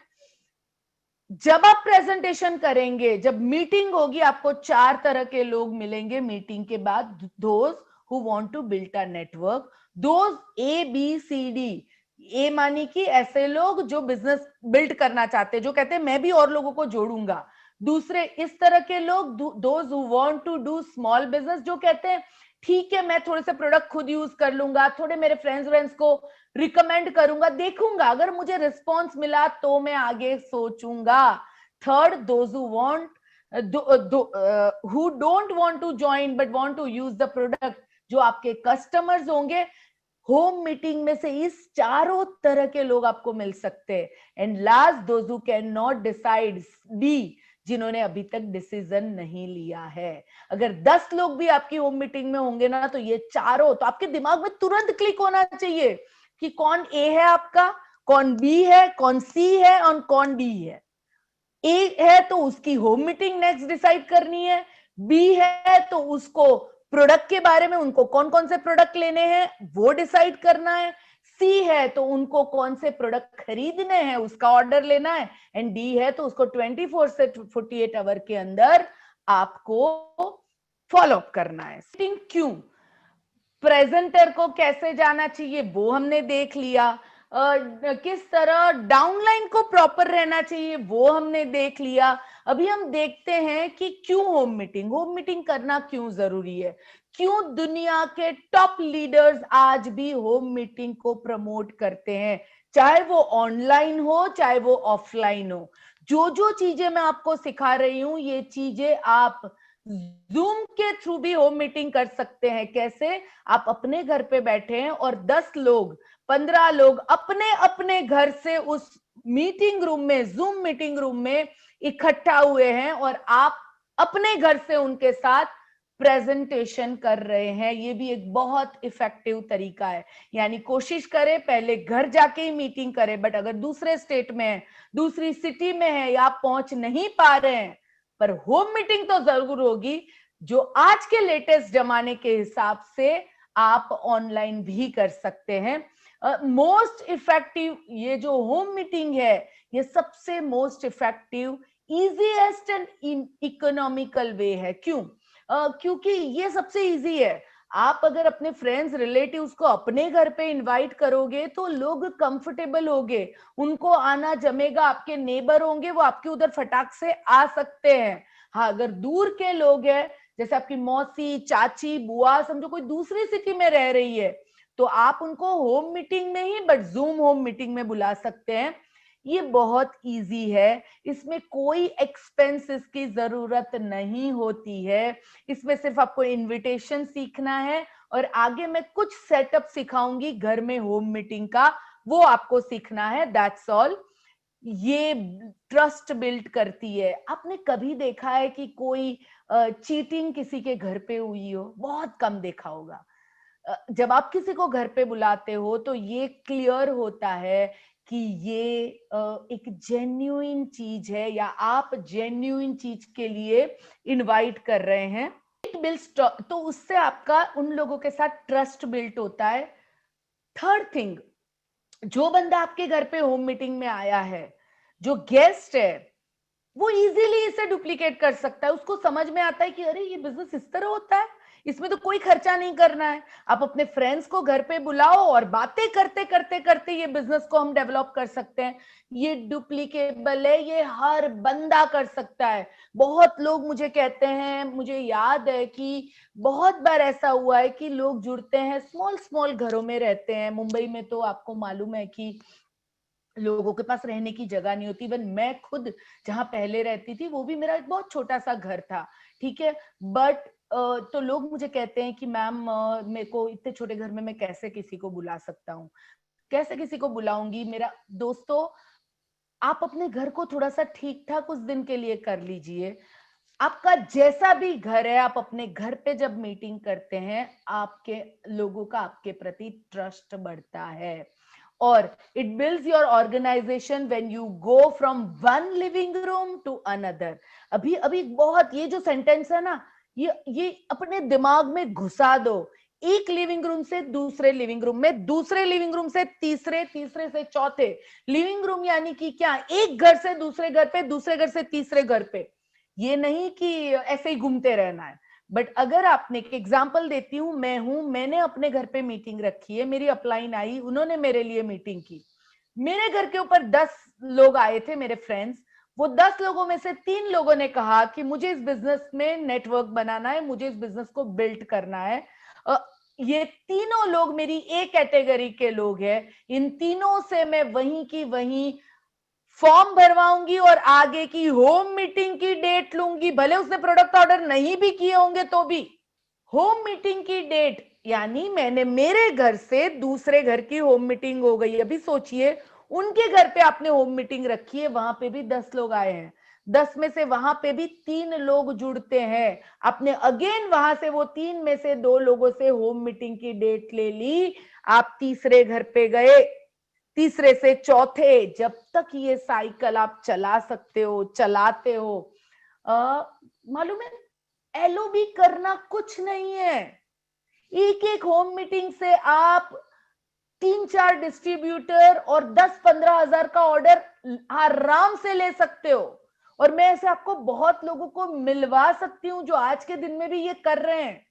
जब आप प्रेजेंटेशन करेंगे, जब मीटिंग होगी, आपको 4 तरह के लोग मिलेंगे मीटिंग के बाद। Those who want to build a network, those ABCD, A मानी कि ऐसे लोग जो बिजनेस बिल्ड करना चाहते हैं, जो कहते हैं मैं भी और लोगों को जोड़ूंगा। दूसरे इस तरह के लोग, those who want to do small business, जो कहते हैं ठीक है मैं थोड़े से प्रोडक्ट खुद यूज कर लूंगा, थोड़े मेरे फ्रेंड्स को रिकमेंड करूंगा, देखूंगा अगर मुझे रिस्पॉन्स मिला तो मैं आगे सोचूंगा। Third, those who want who don't want to join but want to use the product, जो आपके कस्टमर्स होंगे। होम मीटिंग में से इस चारों तरह के लोग आपको मिल सकते हैं। And last, those who can not decide, D, जिन्होंने अभी तक डिसीजन नहीं लिया है। अगर 10 लोग भी आपकी होम मीटिंग में होंगे ना तो ये चारों तो आपके दिमाग में तुरंत क्लिक होना चाहिए कि कौन ए है आपका, कौन बी है, कौन सी है और कौन डी है। ए है तो उसकी होम मीटिंग नेक्स्ट डिसाइड करनी है, बी है तो उसको प्रोडक्ट के बारे में, उनको कौन कौन से प्रोडक्ट लेने हैं वो डिसाइड करना है, सी है तो उनको कौन से प्रोडक्ट खरीदने हैं उसका ऑर्डर लेना है, एंड डी है तो उसको 24 से 48 आवर के अंदर आपको फॉलो अप करना है। क्यों, प्रेजेंटर को कैसे जाना चाहिए वो हमने देख लिया, किस तरह डाउनलाइन को प्रॉपर रहना चाहिए वो हमने देख लिया। अभी हम देखते हैं कि क्यों होम मीटिंग करना क्यों जरूरी है, क्यों दुनिया के टॉप लीडर्स आज भी होम मीटिंग को प्रमोट करते हैं, चाहे वो ऑनलाइन हो चाहे वो ऑफलाइन हो। जो जो चीजें मैं आपको सिखा रही हूं ये चीजें आप जूम के थ्रू भी होम मीटिंग कर सकते हैं। कैसे, आप अपने घर पे बैठे हैं और 10 लोग 15 लोग अपने अपने घर से उस मीटिंग रूम में, जूम मीटिंग रूम में इकट्ठा हुए हैं और आप अपने घर से उनके साथ प्रेजेंटेशन कर रहे हैं। ये भी एक बहुत इफेक्टिव तरीका है। यानी कोशिश करें पहले घर जाके ही मीटिंग करें, बट अगर दूसरे स्टेट में है, दूसरी सिटी में है या आप पहुंच नहीं पा रहे हैं, पर होम मीटिंग तो जरूर होगी। जो आज के लेटेस्ट जमाने के हिसाब से आप ऑनलाइन भी कर सकते हैं। मोस्ट इफेक्टिव ये जो होम मीटिंग है ये सबसे most effective, easiest and economical way है। क्यों? क्योंकि ये सबसे इजी है। आप अगर अपने फ्रेंड्स रिलेटिव्स को अपने घर पे इनवाइट करोगे तो लोग कंफर्टेबल होंगे, उनको आना जमेगा, आपके नेबर होंगे वो आपके उधर फटाक से आ सकते हैं। हाँ, अगर दूर के लोग हैं जैसे आपकी मौसी, चाची, बुआ, समझो कोई दूसरी सिटी में रह रही है, तो आप उनको होम मीटिंग में ही बट जूम होम मीटिंग में बुला सकते हैं। ये बहुत इजी है, इसमें कोई एक्सपेंसेस की जरूरत नहीं होती है। इसमें सिर्फ आपको इनविटेशन सीखना है और आगे मैं कुछ सेटअप सिखाऊंगी घर में होम मीटिंग का, वो आपको सीखना है, दैट्स ऑल। ये ट्रस्ट बिल्ड करती है। आपने कभी देखा है कि कोई चीटिंग किसी के घर पे हुई हो? बहुत कम देखा होगा। जब आप किसी को घर पे बुलाते हो तो ये क्लियर होता है कि ये एक जेन्युइन चीज है या आप जेन्युइन चीज के लिए इनवाइट कर रहे हैं। तो उससे आपका उन लोगों के साथ ट्रस्ट बिल्ट होता है। थर्ड थिंग, जो बंदा आपके घर पे होम मीटिंग में आया है, जो गेस्ट है, वो इजीली इसे डुप्लीकेट कर सकता है। उसको समझ में आता है कि अरे ये बिजनेस इस तरह होता है, इसमें तो कोई खर्चा नहीं करना है। आप अपने फ्रेंड्स को घर पे बुलाओ और बातें करते करते करते ये बिजनेस को हम डेवलप कर सकते हैं। ये डुप्लीकेबल है, ये हर बंदा कर सकता है। बहुत लोग मुझे कहते हैं, मुझे याद है कि बहुत बार ऐसा हुआ है कि लोग जुड़ते हैं, स्मॉल स्मॉल घरों में रहते हैं। मुंबई में तो आपको मालूम है कि लोगों के पास रहने की जगह नहीं होती। इवन मैं खुद जहां पहले रहती थी वो भी मेरा एक बहुत छोटा सा घर था, ठीक है, बट तो लोग मुझे कहते हैं कि मैम मेरे को इतने छोटे घर में मैं कैसे किसी को बुला सकता हूँ, कैसे किसी को बुलाऊंगी। मेरा दोस्तों, आप अपने घर को थोड़ा सा ठीक ठाक उस दिन के लिए कर लीजिए। आपका जैसा भी घर है, आप अपने घर पे जब मीटिंग करते हैं, आपके लोगों का आपके प्रति ट्रस्ट बढ़ता है। और it builds your organisation when you go from one living room to another. अभी अभी बहुत, ये जो सेंटेंस है ना, ये अपने दिमाग में घुसा दो। एक लिविंग रूम से दूसरे लिविंग रूम में, दूसरे लिविंग रूम से तीसरे, तीसरे से चौथे लिविंग रूम, यानी कि क्या, एक घर से दूसरे घर पे, दूसरे घर से तीसरे घर पे। ये नहीं कि ऐसे ही घूमते रहना है। बट अगर आपने, एक एग्जाम्पल देती हूँ, मैंने अपने घर पे मीटिंग रखी है, मेरी अपलाइन आई, उन्होंने मेरे लिए मीटिंग की। मेरे घर के ऊपर 10 लोग आए थे, मेरे फ्रेंड्स। वो 10 लोगों में से 3 लोगों ने कहा कि मुझे इस बिजनेस में नेटवर्क बनाना है, मुझे इस बिजनेस को बिल्ड करना है। ये तीनों लोग मेरी ए कैटेगरी के लोग हैं। इन तीनों से मैं वहीं की वहीं फॉर्म भरवाऊंगी और आगे की होम मीटिंग की डेट लूंगी। भले उसने प्रोडक्ट ऑर्डर नहीं भी किए होंगे तो भी होम मीटिंग की डेट, यानी मैंने मेरे घर से दूसरे घर की होम मीटिंग हो गई। अभी सोचिए, उनके घर पे आपने होम मीटिंग रखी है, वहां पे भी 10 लोग आए हैं। 10 में से वहां पे भी 3 लोग जुड़ते हैं, आपने अगेन वहां से वो 3 में से 2 लोगों से होम मीटिंग की डेट ले ली, आप तीसरे घर पे गए, तीसरे से चौथे, जब तक ये साइकिल आप चला सकते हो, चलाते हो। मालूम है, एलओबी करना कुछ नहीं है। एक एक होम मीटिंग से आप 3-4 डिस्ट्रीब्यूटर और 10-15 हजार का ऑर्डर आराम से ले सकते हो। और मैं ऐसे आपको बहुत लोगों को मिलवा सकती हूँ जो आज के दिन में भी ये कर रहे हैं।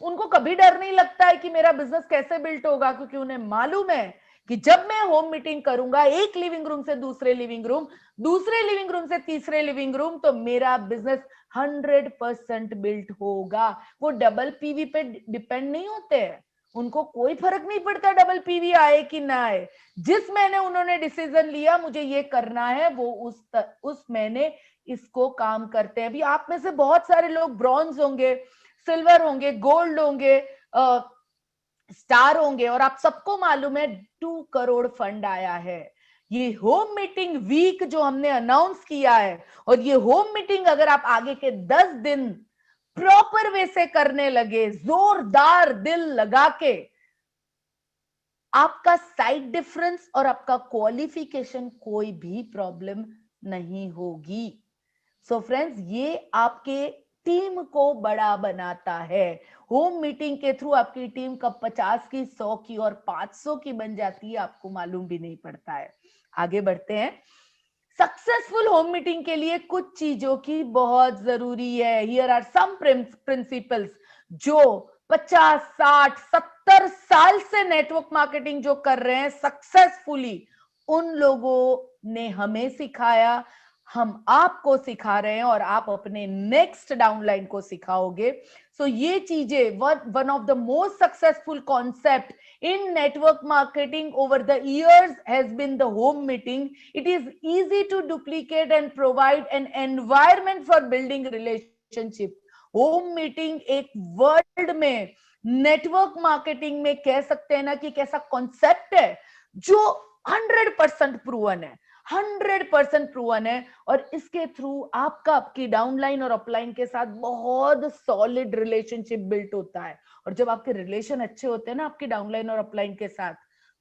उनको कभी डर नहीं लगता है कि मेरा बिजनेस कैसे बिल्ट होगा, क्योंकि उन्हें मालूम है कि जब मैं होम मीटिंग करूंगा एक लिविंग रूम से दूसरे लिविंग रूम, दूसरे लिविंग रूम से तीसरे लिविंग रूम, तो मेरा बिजनेस 100% बिल्ट होगा। वो डबल पीवी पे डिपेंड नहीं होते हैं, उनको कोई फर्क नहीं पड़ता डबल पीवी आए कि ना आए। जिस महीने उन्होंने डिसीजन लिया मुझे ये करना है, वो उस महीने इसको काम करते हैं। अभी आप में से बहुत सारे लोग ब्रॉन्ज होंगे, सिल्वर होंगे, गोल्ड होंगे, स्टार होंगे, और आप सबको मालूम है 2 करोड़ फंड आया है। ये होम मीटिंग वीक जो हमने अनाउंस किया है, और ये होम मीटिंग अगर आप आगे के 10 दिन प्रॉपर वे से करने लगे, जोरदार दिल लगा के, आपका साइड डिफरेंस और आपका क्वालिफिकेशन कोई भी प्रॉब्लम नहीं होगी। सो फ्रेंड्स, ये आपके टीम को बड़ा बनाता है। होम मीटिंग के थ्रू आपकी टीम कब 50 की, 100 की और 500 की बन जाती है आपको मालूम भी नहीं पड़ता है। आगे बढ़ते हैं। सक्सेसफुल होम मीटिंग के लिए कुछ चीजों की बहुत जरूरी है। हियर आर सम प्रिंसिपल्स जो 50, 60, 70 साल से नेटवर्क मार्केटिंग जो कर रहे हैं सक्सेसफुली, उन लोगों ने हमें सिखाया, हम आपको सिखा रहे हैं, और आप अपने नेक्स्ट डाउनलाइन को सिखाओगे। सो ये चीजें, one of the most successful concept in network marketing over the years has been the home meeting. It is easy to duplicate and provide an environment for building relationship. home meeting एक world में network marketing में कह सकते हैं ना कि एक ऐसा कॉन्सेप्ट है जो 100% प्रूवन है, 100% प्रूवन है, और इसके थ्रू आपका आपकी डाउनलाइन और अपलाइन के साथ बहुत सॉलिड रिलेशनशिप बिल्ट होता है। और जब आपके रिलेशन अच्छे होते हैं ना आपकी डाउनलाइन और अपलाइन के साथ,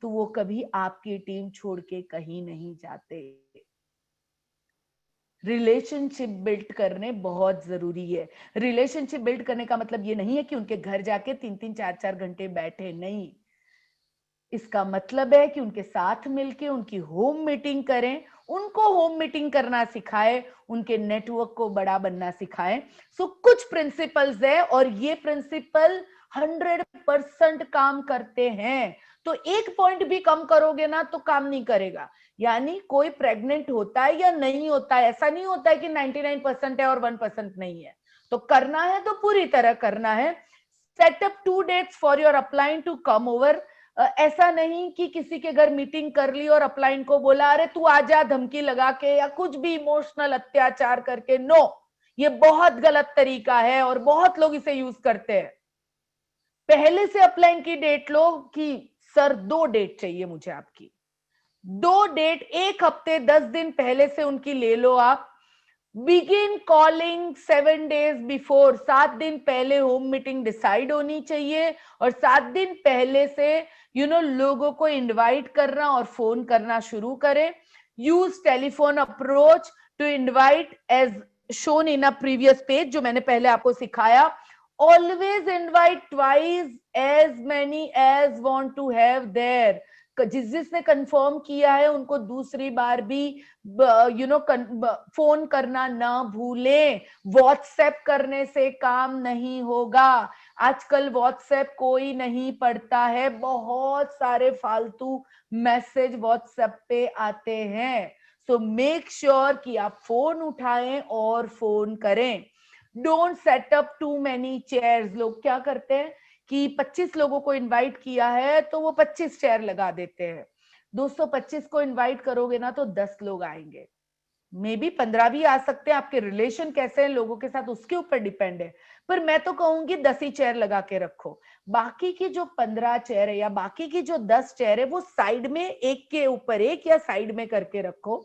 तो वो कभी आपकी टीम छोड़ के कहीं नहीं जाते। रिलेशनशिप बिल्ड करने बहुत जरूरी है। रिलेशनशिप बिल्ड करने का मतलब ये नहीं है कि उनके घर जाके 3-3, 4-4 घंटे बैठे, नहीं। इसका मतलब है कि उनके साथ मिलके उनकी होम मीटिंग करें, उनको होम मीटिंग करना सिखाए, उनके नेटवर्क को बड़ा बनना सिखाएं। सो कुछ प्रिंसिपल्स है, और ये प्रिंसिपल 100% काम करते हैं। तो एक पॉइंट भी कम करोगे ना तो काम नहीं करेगा। यानी कोई प्रेग्नेंट होता है या नहीं होता है, ऐसा नहीं होता है कि 99% है और 1% नहीं है। तो करना है तो पूरी तरह करना है। Setup 2 dates for your upline to come over. ऐसा नहीं कि किसी के घर मीटिंग कर ली और अपलाइन को बोला अरे तू आजा, धमकी लगा के या कुछ भी इमोशनल अत्याचार करके। नो, ये बहुत गलत तरीका है और बहुत लोग इसे यूज करते हैं। पहले से अपलाइन की डेट लो कि सर 2 डेट चाहिए मुझे आपकी, 2 डेट 1 हफ्ते 10 दिन पहले से उनकी ले लो आप। बिगिन कॉलिंग 7 days बिफोर, 7 दिन पहले होम मीटिंग डिसाइड होनी चाहिए, और 7 दिन पहले से लोगों को इनवाइट करना और फोन करना शुरू करें। Use telephone approach to invite as shown in a previous page, जो मैंने पहले आपको सिखाया। Always invite twice as many as want to have there. जिसने कंफर्म किया है उनको दूसरी बार भी फोन करना ना भूलें। व्हाट्सएप करने से काम नहीं होगा। आजकल व्हाट्सएप कोई नहीं पढ़ता है, बहुत सारे फालतू मैसेज व्हाट्सएप पे आते हैं। सो मेक श्योर कि आप फोन उठाएं और फोन करें। Don't set up too many chairs. लोग क्या करते हैं कि 25 लोगों को इनवाइट किया है तो वो 25 चेयर लगा देते हैं। 225 को इनवाइट करोगे ना तो 10 लोग आएंगे, मे बी 15 भी आ सकते हैं। आपके रिलेशन कैसे हैं लोगों के साथ उसके ऊपर डिपेंड है, पर मैं तो कहूंगी 10 ही चेयर लगा के रखो। बाकी की जो 15 चेयर है या बाकी की जो 10 चेयर है वो साइड में एक के ऊपर एक या साइड में करके रखो।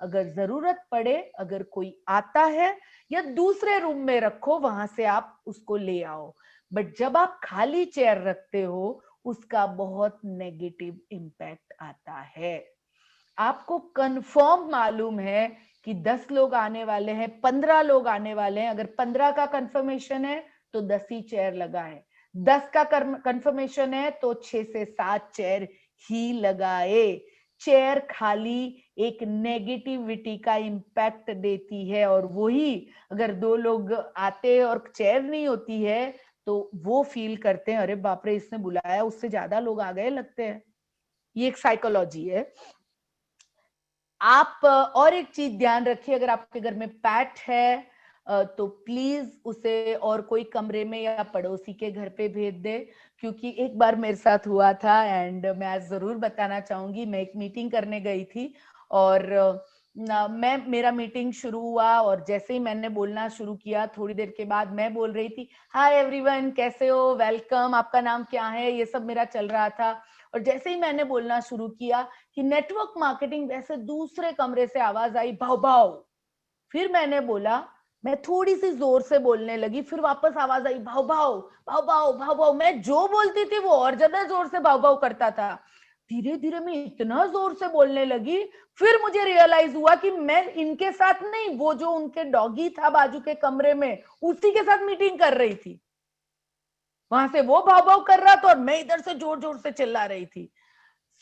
अगर जरूरत पड़े, अगर कोई आता है या दूसरे रूम में रखो, वहां से आप उसको ले आओ। बट जब आप खाली चेयर रखते हो उसका बहुत नेगेटिव इम्पैक्ट आता है। आपको कंफर्म मालूम है कि 10 लोग आने वाले हैं, 15 लोग आने वाले हैं, अगर 15 का कंफर्मेशन है तो 10 ही चेयर लगाएं, 10 का कंफर्मेशन है तो 6 से 7 चेयर ही लगाए। चेयर खाली एक नेगेटिविटी का इम्पैक्ट देती है, और वही अगर 2 लोग आते हैं और चेयर नहीं होती है तो वो फील करते हैं, अरे बाप रे इसने बुलाया, उससे ज्यादा लोग आ गए लगते हैं। ये एक साइकोलॉजी है। आप और एक चीज ध्यान रखिए, अगर आपके घर में पेट है तो प्लीज उसे और कोई कमरे में या पड़ोसी के घर पे भेज दे, क्योंकि एक बार मेरे साथ हुआ था एंड मैं आज जरूर बताना चाहूंगी। मैं एक मीटिंग करने गई थी और मेरा मीटिंग शुरू हुआ और जैसे ही मैंने बोलना शुरू किया, थोड़ी देर के बाद मैं बोल रही थी, हाय एवरीवन, कैसे हो, वेलकम, आपका नाम क्या है, ये सब मेरा चल रहा था। और जैसे ही मैंने बोलना शुरू किया कि नेटवर्क मार्केटिंग, वैसे दूसरे कमरे से आवाज आई, भाव भाव। फिर मैंने बोला, मैं थोड़ी सी जोर से बोलने लगी, फिर वापस आवाज आई, भाव भाव भाव भाव भाव भाव। मैं जो बोलती थी वो और ज्यादा जोर से भाव भाव करता था। धीरे धीरे मैं इतना जोर से बोलने लगी, फिर मुझे रियलाइज हुआ कि मैं इनके साथ नहीं, वो जो उनके डॉगी था बाजू के कमरे में, उसी के साथ मीटिंग कर रही थी। वहां से वो भाव भाव कर रहा था और मैं इधर से जोर जोर से चिल्ला रही थी।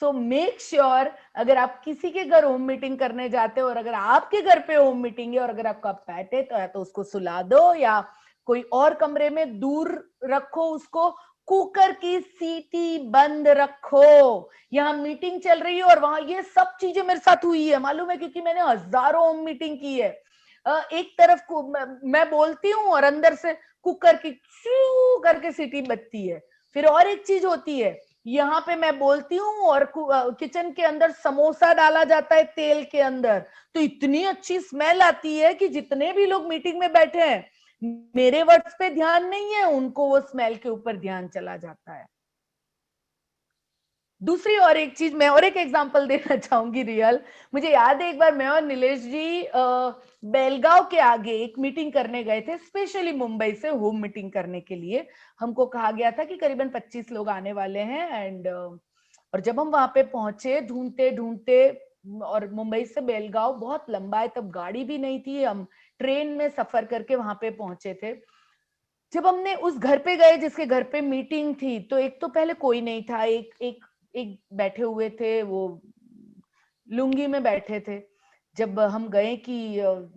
सो मेक श्योर, अगर आप किसी के घर होम मीटिंग करने जाते हो और अगर आपके घर पे होम मीटिंग है और अगर आपका पेट है तो या तो उसको सुला दो या कोई और कमरे में दूर रखो उसको। कुकर की सीटी बंद रखो। यहाँ मीटिंग चल रही है और वहां ये सब चीजें मेरे साथ हुई है, मालूम है, क्योंकि मैंने हजारों होम मीटिंग की है। एक तरफ मैं बोलती हूँ और अंदर से कुकर की शू करके सीटी बजती है। फिर और एक चीज होती है, यहाँ पे मैं बोलती हूँ और किचन के अंदर समोसा डाला जाता है तेल के अंदर, तो इतनी अच्छी स्मेल आती है कि जितने भी लोग मीटिंग में बैठे हैं, मेरे वर्ड्स पे ध्यान नहीं है, उनको वो स्मेल के ऊपर ध्यान चला जाता है। दूसरी और एक चीज, मैं और एक एग्जांपल देना चाहूंगी रियल। मुझे याद है एक बार मैं और नीलेश जी बेलगांव के आगे एक मीटिंग करने गए थे, स्पेशली मुंबई से होम मीटिंग करने के लिए। हमको कहा गया था कि करीबन 25 लोग आने वाले हैं एंड और जब हम वहां पे पहुंचे ढूंढते ढूंढते, और मुंबई से बेलगांव बहुत लंबा है, तब गाड़ी भी नहीं थी, हम ट्रेन में सफर करके वहां पे पहुंचे थे। जब हमने उस घर पे गए जिसके घर पे मीटिंग थी, तो एक तो पहले कोई नहीं था, एक बैठे हुए थे, वो लुंगी में बैठे थे। जब हम गए कि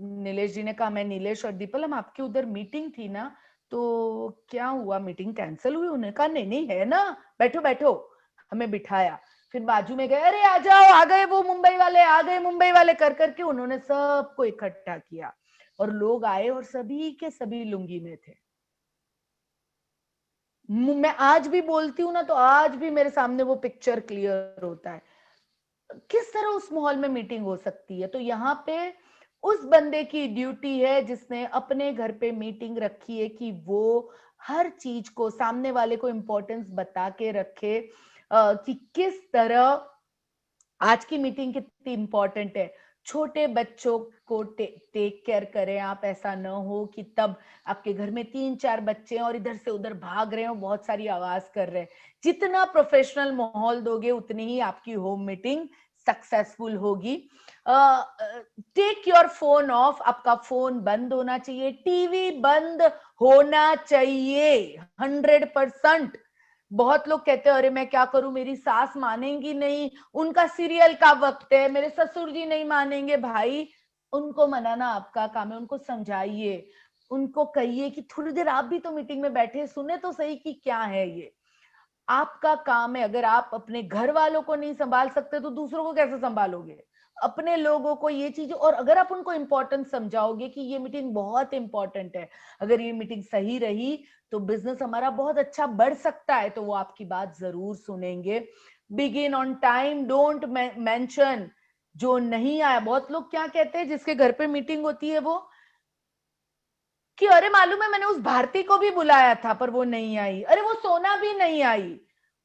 नीलेश जी ने कहा, मैं नीलेश और दीपल, हम आपके उधर मीटिंग थी ना, तो क्या हुआ, मीटिंग कैंसिल हुई? उन्होंने कहा नहीं नहीं है ना, बैठो बैठो। हमें बिठाया, फिर बाजू में गए, अरे आ जाओ, आ गए वो मुंबई वाले, आ गए मुंबई वाले, कर करके उन्होंने सबको इकट्ठा किया और लोग आए और सभी के सभी लुंगी में थे। मैं आज भी बोलती हूँ ना तो आज भी मेरे सामने वो पिक्चर क्लियर होता है, किस तरह उस माहौल में मीटिंग हो सकती है। तो यहाँ पे उस बंदे की ड्यूटी है जिसने अपने घर पे मीटिंग रखी है कि वो हर चीज को, सामने वाले को इंपॉर्टेंस बता के रखे कि किस तरह आज की मीटिंग कितनी इंपॉर्टेंट है। छोटे बच्चों को टेक केयर करें आप, ऐसा न हो कि तब आपके घर में 3-4 बच्चे हैं और इधर से उधर भाग रहे हो, बहुत सारी आवाज कर रहे हैं। जितना प्रोफेशनल माहौल दोगे उतनी ही आपकी होम मीटिंग सक्सेसफुल होगी। टेक योर फोन ऑफ, आपका फोन बंद होना चाहिए, टीवी बंद होना चाहिए 100%। बहुत लोग कहते हैं अरे मैं क्या करूं, मेरी सास मानेंगी नहीं, उनका सीरियल का वक्त है, मेरे ससुर जी नहीं मानेंगे। भाई उनको मनाना आपका काम है, उनको समझाइए, उनको कहिए कि थोड़ी देर आप भी तो मीटिंग में बैठे, सुने तो सही कि क्या है ये। आपका काम है, अगर आप अपने घर वालों को नहीं संभाल सकते तो दूसरों को कैसे संभालोगे, अपने लोगों को ये चीज। और अगर आप उनको इंपॉर्टेंस समझाओगे कि ये मीटिंग बहुत इंपॉर्टेंट है, अगर ये मीटिंग सही रही तो बिजनेस हमारा बहुत अच्छा बढ़ सकता है, तो वो आपकी बात जरूर सुनेंगे। Begin on time, don't mention जो नहीं आया। बहुत लोग क्या कहते हैं जिसके घर पे मीटिंग होती है वो, कि अरे मालूम है मैंने उस भारती को भी बुलाया था पर वो नहीं आई, अरे वो सोना भी नहीं आई,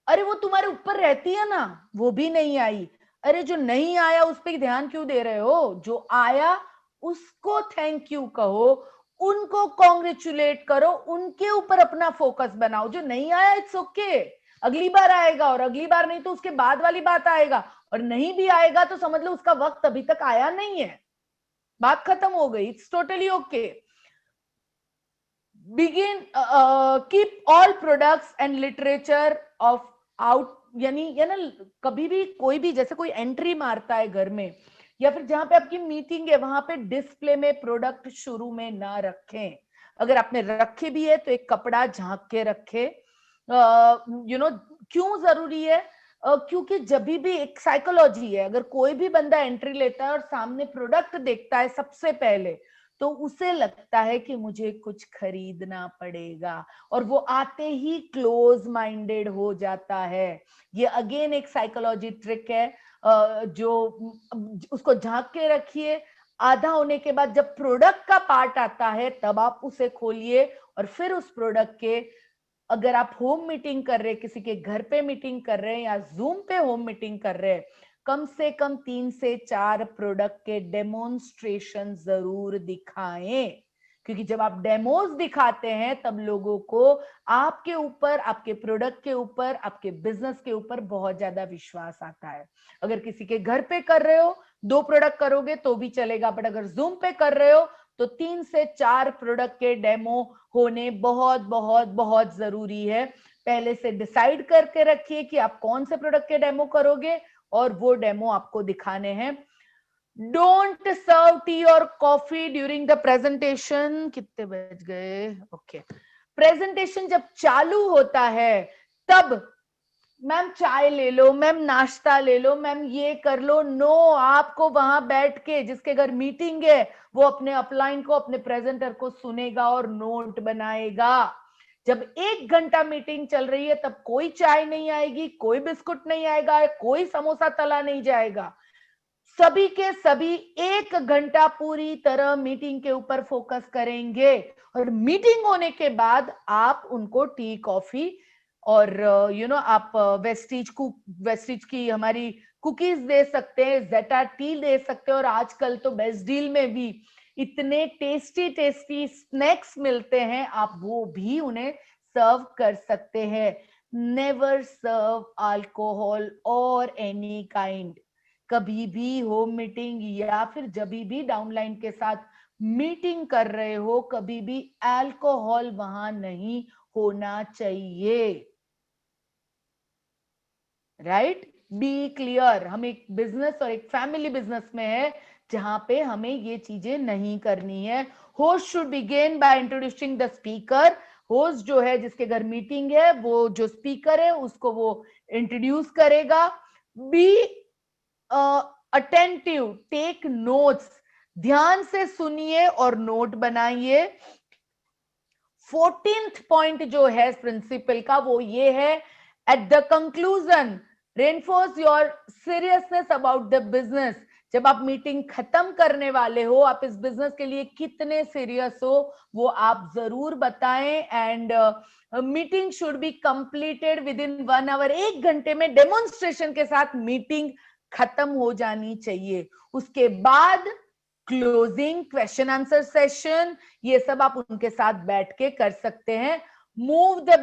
अरे वो तुम्हारे ऊपर रहती है ना वो भी नहीं आई। अरे जो नहीं आया उस पर ध्यान क्यों दे रहे हो? जो आया उसको थैंक यू कहो, उनको कॉन्ग्रेचुलेट करो, उनके ऊपर अपना फोकस बनाओ। जो नहीं आया इट्स ओके, अगली बार आएगा, और अगली बार नहीं तो उसके बाद वाली बात आएगा, और नहीं भी आएगा तो समझ लो उसका वक्त अभी तक आया नहीं है, बात खत्म हो गई, it's totally okay. Begin keep all products and literature of out, यानी ना कभी भी कोई भी जैसे कोई एंट्री मारता है घर में या फिर जहां पे आपकी मीटिंग है वहां पे डिस्प्ले में प्रोडक्ट शुरू में ना रखें। अगर आपने रखे भी है तो एक कपड़ा झांक के रखे। क्यों जरूरी है? क्योंकि जब भी एक साइकोलॉजी है, अगर कोई भी बंदा एंट्री लेता है और सामने प्रोडक्ट देखता है सबसे पहले, तो उसे लगता है कि मुझे कुछ खरीदना पड़ेगा, और वो आते ही क्लोज माइंडेड हो जाता है। ये अगेन एक साइकोलॉजी ट्रिक है, जो उसको झांक के रखिए। आधा होने के बाद जब प्रोडक्ट का पार्ट आता है तब आप उसे खोलिए, और फिर उस प्रोडक्ट के, अगर आप होम मीटिंग कर रहे हैं, किसी के घर पे मीटिंग कर रहे हैं या जूम पे होम मीटिंग कर रहे हैं, कम से कम 3 से 4 प्रोडक्ट के डेमोन्स्ट्रेशन जरूर दिखाएं। क्योंकि जब आप डेमोज दिखाते हैं तब लोगों को आपके ऊपर, आपके प्रोडक्ट के ऊपर, आपके बिजनेस के ऊपर बहुत ज्यादा विश्वास आता है। अगर किसी के घर पे कर रहे हो 2 प्रोडक्ट करोगे तो भी चलेगा, बट अगर जूम पे कर रहे हो तो 3 से 4 प्रोडक्ट के डेमो होने बहुत बहुत बहुत जरूरी है। पहले से डिसाइड करके रखिए कि आप कौन से प्रोडक्ट के डेमो करोगे और वो डेमो आपको दिखाने हैं। डोंट सर्व टी और कॉफी ड्यूरिंग द प्रेजेंटेशन। कितने बज गए? ओके। प्रेजेंटेशन जब चालू होता है तब मैम चाय ले लो, मैम नाश्ता ले लो, मैम ये कर लो। नो, आपको वहां बैठ के, जिसके घर मीटिंग है वो अपने अपलाइन को, अपने प्रेजेंटर को सुनेगा और नोट बनाएगा। जब 1 घंटा मीटिंग चल रही है तब कोई चाय नहीं आएगी, कोई बिस्कुट नहीं आएगा, कोई समोसा तला नहीं जाएगा। सभी के सभी 1 घंटा पूरी तरह मीटिंग के ऊपर फोकस करेंगे, और मीटिंग होने के बाद आप उनको टी कॉफी और आप वेस्टीज की हमारी कुकीज दे सकते हैं, जेटा टी दे सकते हैं, और आजकल तो बेस्ट डील में भी इतने टेस्टी टेस्टी स्नैक्स मिलते हैं, आप वो भी उन्हें सर्व कर सकते हैं। नेवर सर्व अल्कोहल और एनी काइंड। कभी भी होम मीटिंग या फिर जब भी डाउनलाइन के साथ मीटिंग कर रहे हो, कभी भी अल्कोहल वहां नहीं होना चाहिए। राइट? Be clear. हम एक बिजनेस और एक फैमिली बिजनेस में है जहां पे हमें ये चीजें नहीं करनी है। Host should begin by introducing the speaker. Host जो है, जिसके घर मीटिंग है, वो जो स्पीकर है उसको वो इंट्रोड्यूस करेगा। बी अटेंटिव, टेक नोट्स, ध्यान से सुनिए और नोट बनाइए। 14th पॉइंट जो है प्रिंसिपल का वो ये है, at the conclusion reinforce your seriousness about the business. जब आप मीटिंग खत्म करने वाले हो, आप इस बिजनेस के लिए कितने सीरियस हो वो आप जरूर बताएं। And meeting should be completed within 1 hour. 1 घंटे में डेमोन्स्ट्रेशन के साथ मीटिंग खत्म हो जानी चाहिए। उसके बाद क्लोजिंग, क्वेश्चन आंसर सेशन, ये सब आप उनके साथ बैठ के कर सकते हैं। Move the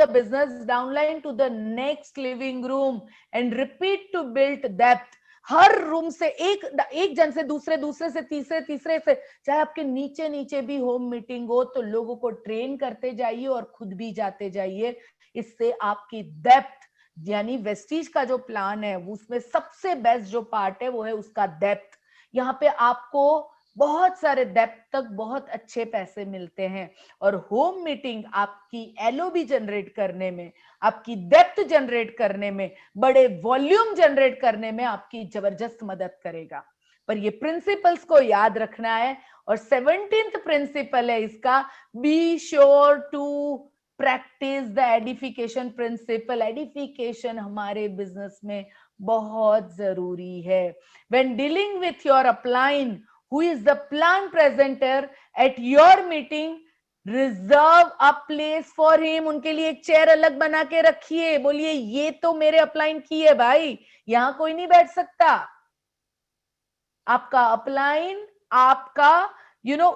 business downline to the next living room and repeat to build depth. हर रूम से एक जन से दूसरे, दूसरे से तीसरे, तीसरे से, चाहे आपके नीचे नीचे भी होम मीटिंग हो, तो लोगों को ट्रेन करते जाइए और खुद भी जाते जाइए। इससे आपकी डेप्थ, यानी वेस्टीज का जो प्लान है उसमें सबसे बेस्ट जो पार्ट है वो है उसका डेप्थ। यहाँ पे आपको बहुत सारे डेप्थ तक बहुत अच्छे पैसे मिलते हैं, और होम मीटिंग आपकी एलओबी जनरेट करने में, आपकी डेप्थ जनरेट करने में, बड़े वॉल्यूम जनरेट करने में आपकी जबरदस्त मदद करेगा। पर ये प्रिंसिपल्स को याद रखना है। और 17th प्रिंसिपल है इसका, be sure to practise the edification principle. Edification हमारे बिजनेस में बहुत जरूरी है। When dealing with your upline, who is the plan presenter at your meeting, reserve a place for him. उनके लिए एक चेयर अलग बना के रखिए, बोलिए ये तो मेरे अपलाइन की है भाई, यहां कोई नहीं बैठ सकता। आपका अपलाइन, आपका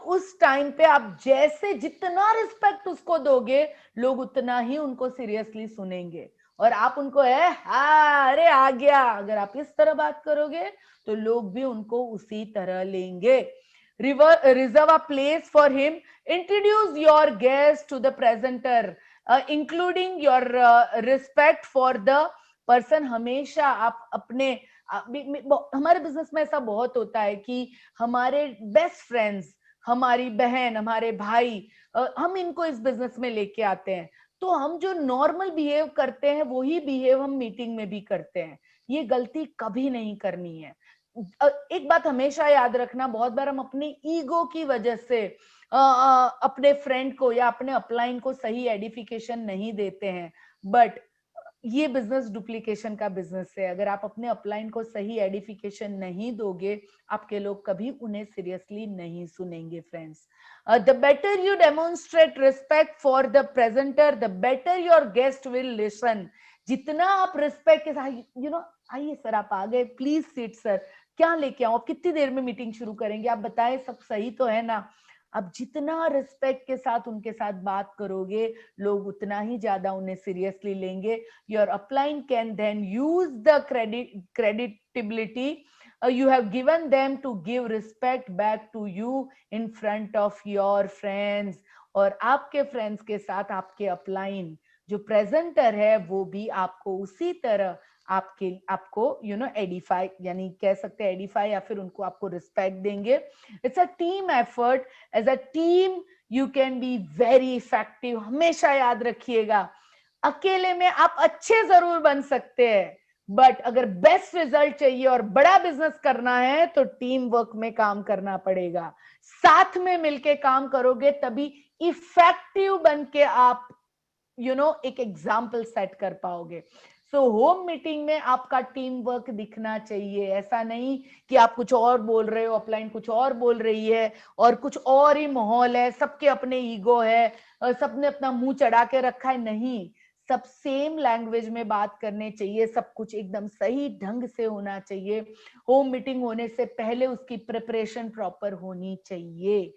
उस टाइम पे आप जैसे जितना रिस्पेक्ट उसको दोगे, लोग उतना ही उनको सीरियसली सुनेंगे। और आप उनको अरे आ गया, अगर आप इस तरह बात करोगे तो लोग भी उनको उसी तरह लेंगे। Reserve a place for him, introduce your guest to the presenter, including your respect for the person. हमेशा आप अपने हमारे बिजनेस में ऐसा बहुत होता है कि हमारे बेस्ट फ्रेंड्स, हमारी बहन, हमारे भाई, हम इनको इस बिजनेस में लेके आते हैं, तो हम जो नॉर्मल बिहेव करते हैं वही बिहेव हम मीटिंग में भी करते हैं। ये गलती कभी नहीं करनी है। एक बात हमेशा याद रखना, बहुत बार हम अपनी ईगो की वजह से अपने फ्रेंड को या अपने अपलाइन को सही एडिफिकेशन नहीं देते हैं, बट ये बिजनेस डुप्लीकेशन का बिजनेस है। अगर आप अपने अपलाइन को सही एडिफिकेशन नहीं दोगे, आपके लोग कभी उन्हें सीरियसली नहीं सुनेंगे। Friends, the better you demonstrate respect for the presenter, the better your guest will listen. जितना आप रिस्पेक्ट के साथ, आइए सर आप आ गए, प्लीज सीट सर, क्या लेके आऊं, आप कितनी देर में मीटिंग शुरू करेंगे, आप बताएं सब सही तो है ना। अब जितना रिस्पेक्ट के साथ उनके साथ बात करोगे, लोग उतना ही ज्यादा उन्हें सीरियसली लेंगे। Your upline can then use the credibility you have given them to give respect back to you in front of your friends। और आपके फ्रेंड्स के साथ आपके अपलाइन जो प्रेजेंटर है वो भी आपको उसी तरह आपको एडिफाई, यानी कह सकते हैं एडिफाई, या फिर उनको आपको रिस्पेक्ट देंगे। It's a team effort. As a team you can be very effective. हमेशा याद रखिएगा, अकेले में आप अच्छे जरूर बन सकते हैं, बट अगर बेस्ट रिजल्ट चाहिए और बड़ा बिजनेस करना है तो टीम वर्क में काम करना पड़ेगा। साथ में मिलके काम करोगे तभी इफेक्टिव बन के आप एक एग्जाम्पल सेट कर पाओगे। सो होम मीटिंग में आपका टीम वर्क दिखना चाहिए। ऐसा नहीं कि आप कुछ और बोल रहे हो, अपलाइन कुछ और बोल रही है और कुछ और ही माहौल है, सबके अपने ईगो है, सबने अपना मुंह चढ़ा के रखा है। नहीं, सब सेम लैंग्वेज में बात करने चाहिए, सब कुछ एकदम सही ढंग से होना चाहिए। होम मीटिंग होने से पहले उसकी प्रिपरेशन प्रॉपर होनी चाहिए।